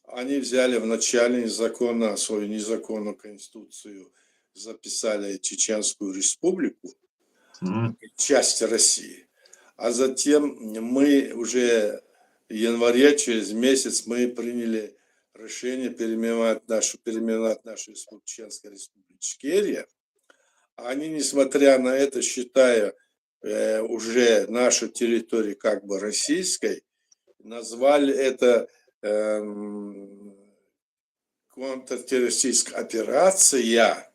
Они взяли вначале незаконно свою незаконную конституцию, записали Чеченскую республику, Мгм. часть России. А затем мы уже в январе, через месяц, мы приняли решение переименовать нашу республику, Чеченская республика Ичкерия. Они, несмотря на это, считая уже нашу территорию как бы российской, назвали это контртеррористическая операция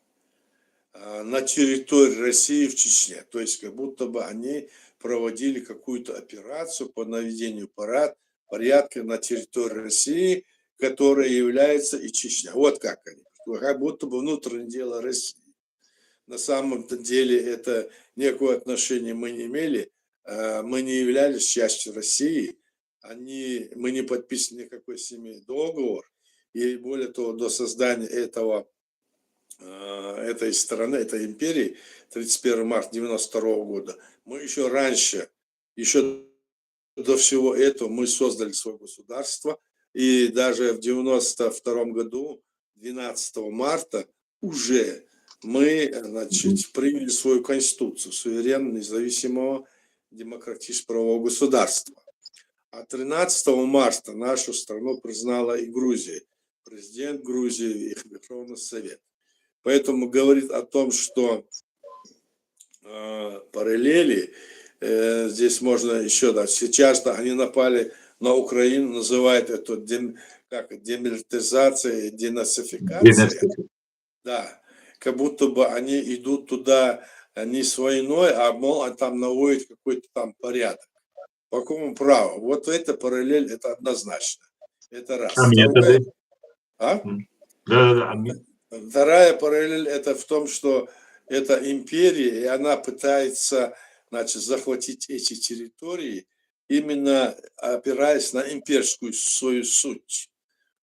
на территории России в Чечне. То есть как будто бы они проводили какую-то операцию по наведению порядка на территории России, которая является и Чечня. Вот как они. Как будто бы внутреннее дело России. На самом деле это никакого отношения мы не имели. Мы не являлись частью России. Мы не подписывали никакой с ними договор. И более того, до создания этой страны, этой империи, 31 марта 1992 года, мы еще раньше, еще до всего этого, мы создали свое государство. И даже в 1992 году, 12 марта, уже мы, значит, приняли свою конституцию суверенного, независимого, демократического правового государства. А 13 марта нашу страну признала и Грузия, президент Грузии, и Верховный Совет. Поэтому говорит о том, что параллели здесь можно еще дать. Сейчас они напали на Украину, называют это демилитаризация, денацификация. Да, как будто бы они идут туда не с войной, а мол, там наводят какой-то там порядок. По какому праву? Вот эта параллель, это однозначно. Это раз. А методы? Да. Вторая параллель это в том, что это империя, и она пытается, значит, захватить эти территории, именно опираясь на имперскую свою суть.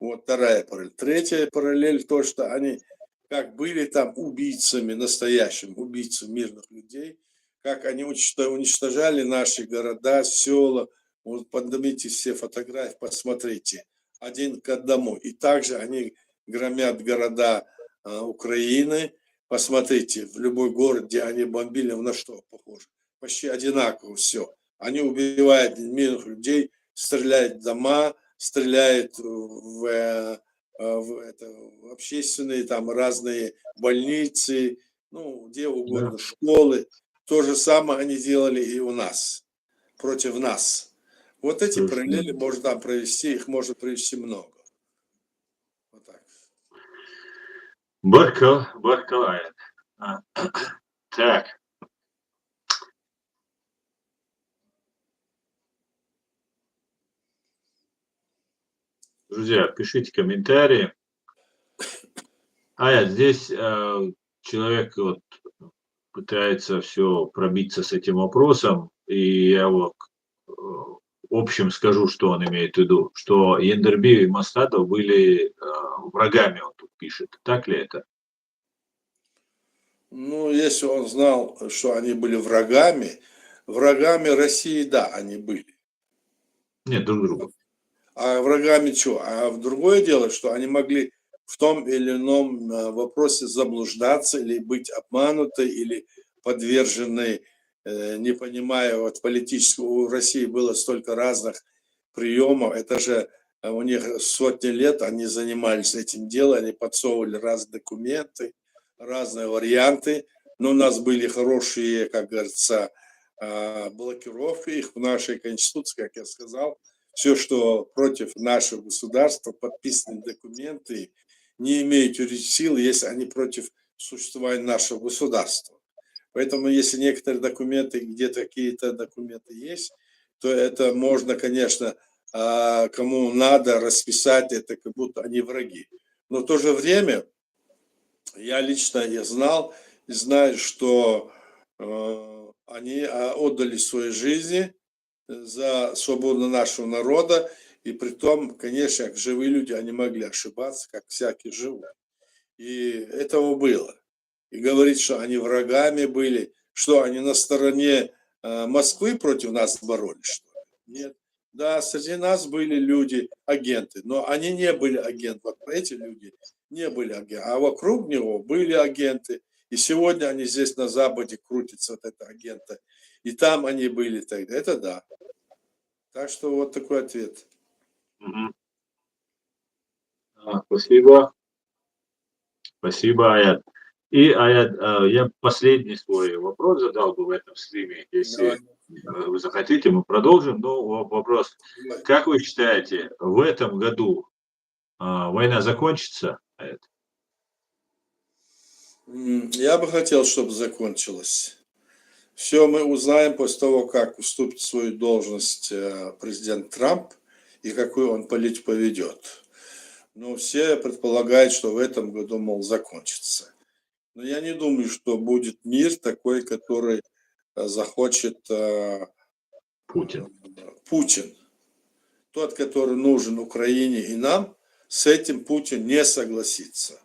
Вот вторая параллель. Третья параллель то, что они как были там убийцами, настоящими убийцами мирных людей, как они уничтожали наши города, села. Вот поднимите все фотографии, посмотрите. Один к одному. И также они громят города Украины. Посмотрите, в любой город, где они бомбили, на что похоже? Почти одинаково все. Они убивают мирных людей, стреляют в дома, стреляют в общественные, там разные больницы, ну, где угодно, Да. школы. То же самое они делали и у нас, против нас. Вот эти параллели можно там провести, их можно провести много. Вот так. Баркалает. Так. Друзья, пишите комментарии. Здесь человек вот пытается все пробиться с этим вопросом, и я вот в общем скажу, что он имеет в виду, что Ендерби и Масхадов были врагами, он тут пишет. Так ли это? Ну, если он знал, что они были врагами России, да, они были. Нет, друг друга. А врагами чего? А в другое дело, что они могли в том или ином вопросе заблуждаться или быть обмануты, или подвержены, не понимая, вот политического, у России было столько разных приемов, это же у них сотни лет они занимались этим делом, они подсовывали разные документы, разные варианты, но у нас были хорошие, как говорится, блокировки их в нашей Конституции, как я сказал, все, что против нашего государства, подписанные документы, не имеют юридической силы, если они против существования нашего государства. Поэтому, если некоторые документы, где-то какие-то документы есть, то это можно, конечно, кому надо расписать это, как будто они враги. Но в то же время я лично знал и знаю, что они отдали свои жизни за свободу нашего народа, и при том, конечно, как живые люди, они могли ошибаться, как всякий живой. И этого было. И говорить, что они врагами были, что они на стороне Москвы против нас боролись, что ли? Нет. Да, среди нас были люди, агенты, но они не были агенты. Вот эти люди не были агенты, а вокруг него были агенты. И сегодня они здесь на Западе крутятся, вот это агенты. И там они были тогда. Это да. Так что вот такой ответ. Мгм. Спасибо. Спасибо, Аят. И, Аят, я последний свой вопрос задал бы в этом стриме. Если Давай, вы захотите, мы продолжим. Но вопрос, давай. как вы считаете, в этом году война закончится, Аят? Я бы хотел, чтобы закончилось. Все мы узнаем после того, как уступит свою должность президент Трамп и какую он политику поведет. Но все предполагают, что в этом году, мол, закончится. Но я не думаю, что будет мир такой, который захочет Путин. Путин. Тот, который нужен Украине и нам, с этим Путин не согласится.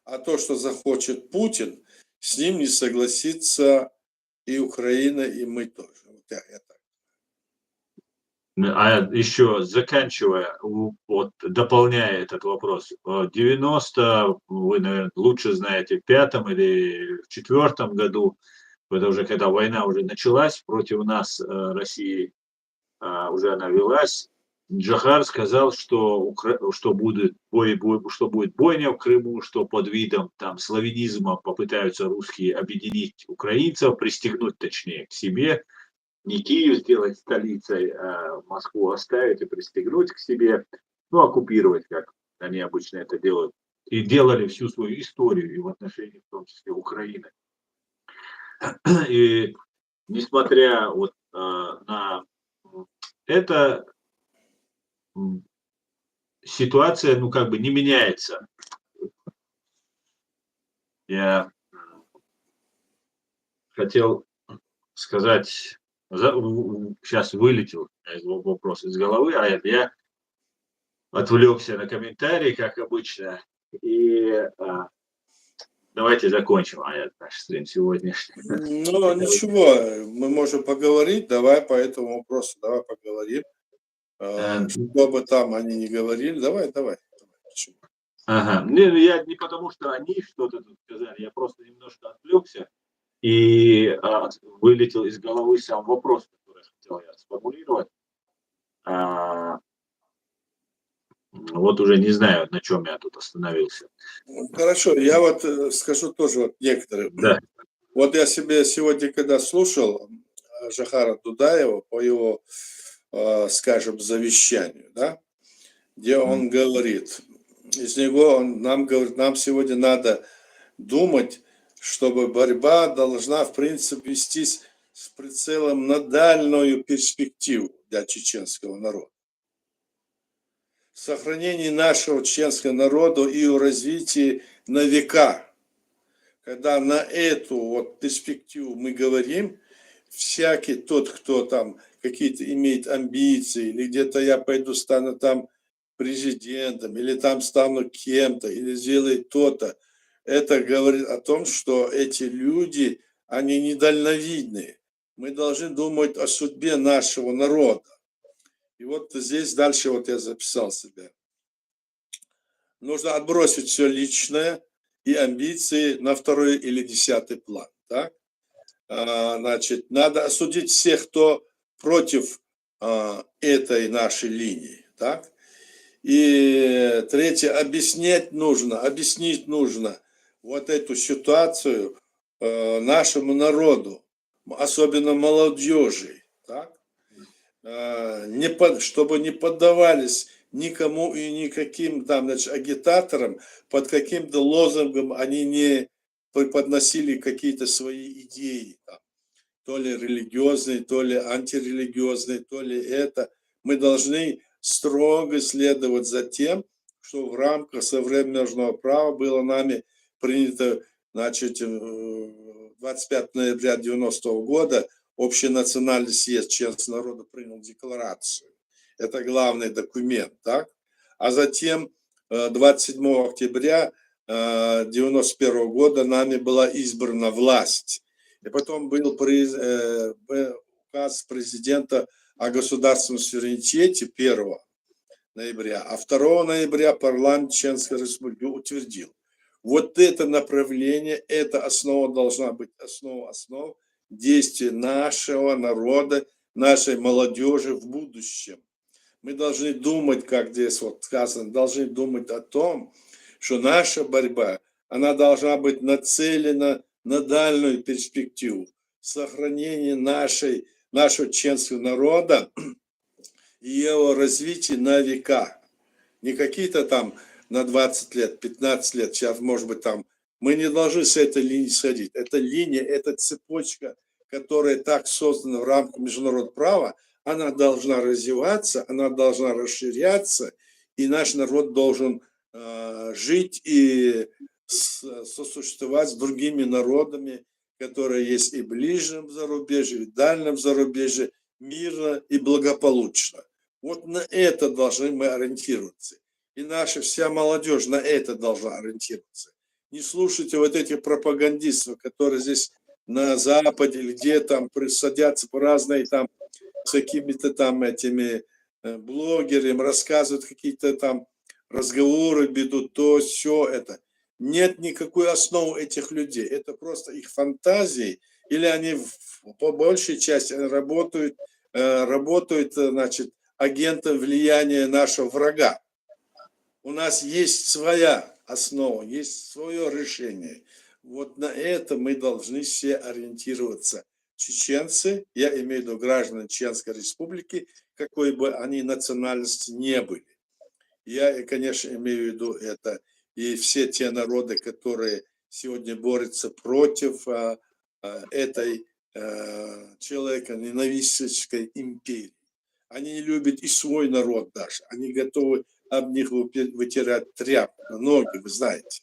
А то, что захочет Путин, с ним не согласится и Украина, и мы тоже. Вот я так. А еще заканчивая, вот дополняя этот вопрос, 90, вы, наверное, лучше знаете, в 5 или в 4 году, это уже когда война уже началась против нас, России, уже она велась, Джохар сказал, что будет что будет бойня в Крыму, что под видом там славянизма попытаются русские объединить украинцев, пристегнуть точнее к себе, не Киев сделать столицей, а Москву оставить и пристегнуть к себе, ну, оккупировать, как они обычно это делают. И делали всю свою историю, и в отношении, в том числе, Украины. И несмотря вот на это, ситуация, ну, как бы не меняется. Я хотел сказать, сейчас вылетел вопрос из головы, а это я отвлекся на комментарии, как обычно. И давайте закончим наш стрим сегодняшний. Ну, ничего, мы можем поговорить, давай по этому вопросу, давай поговорим. Что бы там они ни говорили, давай. Почему? Ага. Я не потому, что они что-то тут сказали, я просто немножко отвлекся и вылетел из головы сам вопрос, который хотел я сформулировать. А, вот уже не знаю, на чем я тут остановился. Хорошо, я вот скажу тоже вот некоторые. Да. Вот я себе сегодня, когда слушал Жахара Дудаева по его, скажем, завещанию, да, где он говорит, из него он нам говорит, нам сегодня надо думать, чтобы борьба должна, в принципе, вестись с прицелом на дальнюю перспективу для чеченского народа. Сохранение нашего чеченского народа и его развитии на века. Когда на эту вот перспективу мы говорим, всякий тот, кто там какие-то имеет амбиции, или где-то я пойду стану там президентом, или там стану кем-то, или сделаю то-то, это говорит о том, что эти люди, они недальновидные. Мы должны думать о судьбе нашего народа. И вот здесь дальше вот я записал себя. Нужно отбросить все личное и амбиции на второй или 10-й план. Так? Значит, надо осудить всех, кто против этой нашей линии. Так? И третье, объяснить нужно вот эту ситуацию нашему народу, особенно молодежи, так? Чтобы не поддавались никому и никаким там, значит, агитаторам, под каким-то лозунгом они не подносили какие-то свои идеи, там, то ли религиозные, то ли антирелигиозные, то ли это. Мы должны строго следовать за тем, что в рамках современного права было нами принято, значит, 25 ноября 90-го года Общенациональный съезд членов народа принял декларацию. Это главный документ, так? А затем 27 октября 91 года нами была избрана власть. И потом был указ президента о государственном суверенитете 1 ноября, а 2 ноября парламент Чеченской Республики утвердил. Вот это направление, эта основа должна быть основа действия нашего народа, нашей молодежи в будущем. Мы должны думать, как здесь вот сказано, должны думать о том, что наша борьба, она должна быть нацелена на дальнюю перспективу, сохранение нашего чеченского народа и его развития на века. Не какие-то там на 20 лет, 15 лет, сейчас, может быть, там. Мы не должны с этой линии сходить. Эта линия, эта цепочка, которая так создана в рамках международного права, она должна развиваться, она должна расширяться, и наш народ должен жить и сосуществовать с другими народами, которые есть и в ближнем зарубежье, и в дальнем зарубежье, мирно и благополучно. Вот на это должны мы ориентироваться. И наша вся молодежь на это должна ориентироваться. Не слушайте вот этих пропагандистов, которые здесь на Западе, где там садятся по разные там с какими-то там этими блогерами, рассказывают какие-то там разговоры, ведут то, все это. Нет никакой основы этих людей. Это просто их фантазии, или они по большей части работают, значит, агентом влияния нашего врага. У нас есть своя основа, есть свое решение. Вот на это мы должны все ориентироваться. Чеченцы, я имею в виду граждане Чеченской Республики, какой бы они национальности не были. Я, конечно, имею в виду это и все те народы, которые сегодня борются против этой человеконенавистнической империи. Они не любят и свой народ даже. Они готовы об них вытирать тряпку, ноги, вы знаете.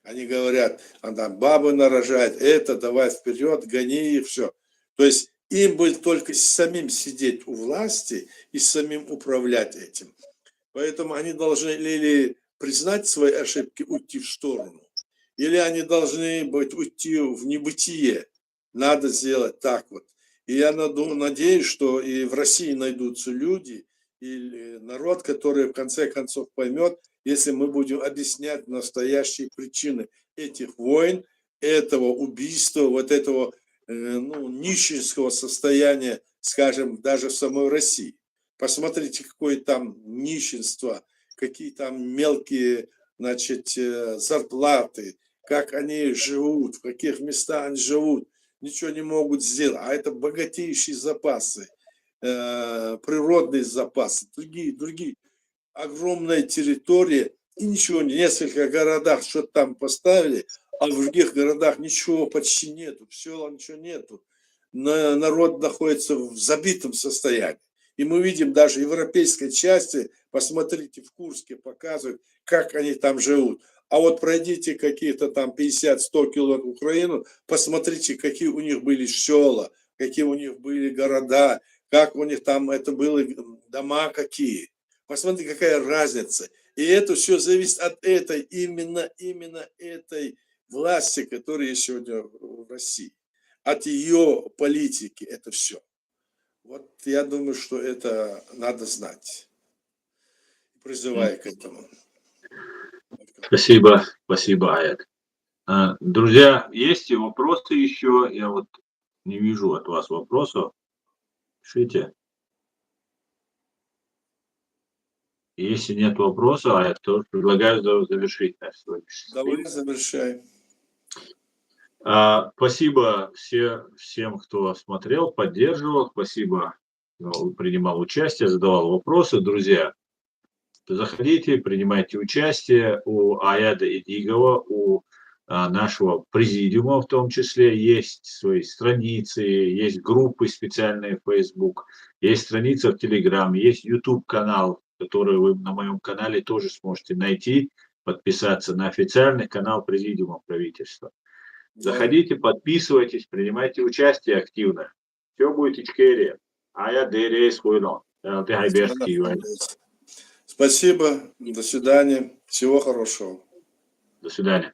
Они говорят, там бабы нарожают, это, давай вперед, гони их, все. То есть им будет только самим сидеть у власти и самим управлять этим. Поэтому они должны или признать свои ошибки, уйти в сторону, или они должны уйти в небытие. Надо сделать так вот. И я надеюсь, что и в России найдутся люди, и народ, который в конце концов поймет, если мы будем объяснять настоящие причины этих войн, этого убийства, вот этого нищенского состояния, скажем, даже в самой России. Посмотрите, какое там нищенство, какие там мелкие, значит, зарплаты, как они живут, в каких местах они живут, ничего не могут сделать. А это богатейшие запасы, природные запасы, другие. Огромная территория, и ничего, несколько городах что-то там поставили, а в других городах ничего почти нету, в селах ничего нету. Народ находится в забитом состоянии. И мы видим даже в европейской части, посмотрите, в Курске показывают, как они там живут. А вот пройдите какие-то там 50-100 километров в Украину, посмотрите, какие у них были села, какие у них были города, как у них там это были дома какие. Посмотрите, какая разница. И это все зависит от этой, именно этой власти, которая есть сегодня в России. От ее политики это все. Вот я думаю, что это надо знать. Призываю к этому. Спасибо, спасибо, Аят. Друзья, есть и вопросы еще? Я вот не вижу от вас вопросов. Пишите. Если нет вопросов, Аят, то предлагаю завершить наш сегодняшний стрим. Давай завершай. Спасибо всем, кто смотрел, поддерживал. Спасибо, кто принимал участие, задавал вопросы. Друзья, заходите, принимайте участие. У Аяда Идигова, у нашего президиума в том числе есть свои страницы, есть группы специальные в Facebook, есть страница в Telegram, есть YouTube-канал, который вы на моем канале тоже сможете найти, подписаться на официальный канал президиума правительства. Заходите, подписывайтесь, принимайте участие активно. Все будет Ичкерия. Ая Дерейс Хуйлон. Спасибо. До свидания. Всего хорошего. До свидания.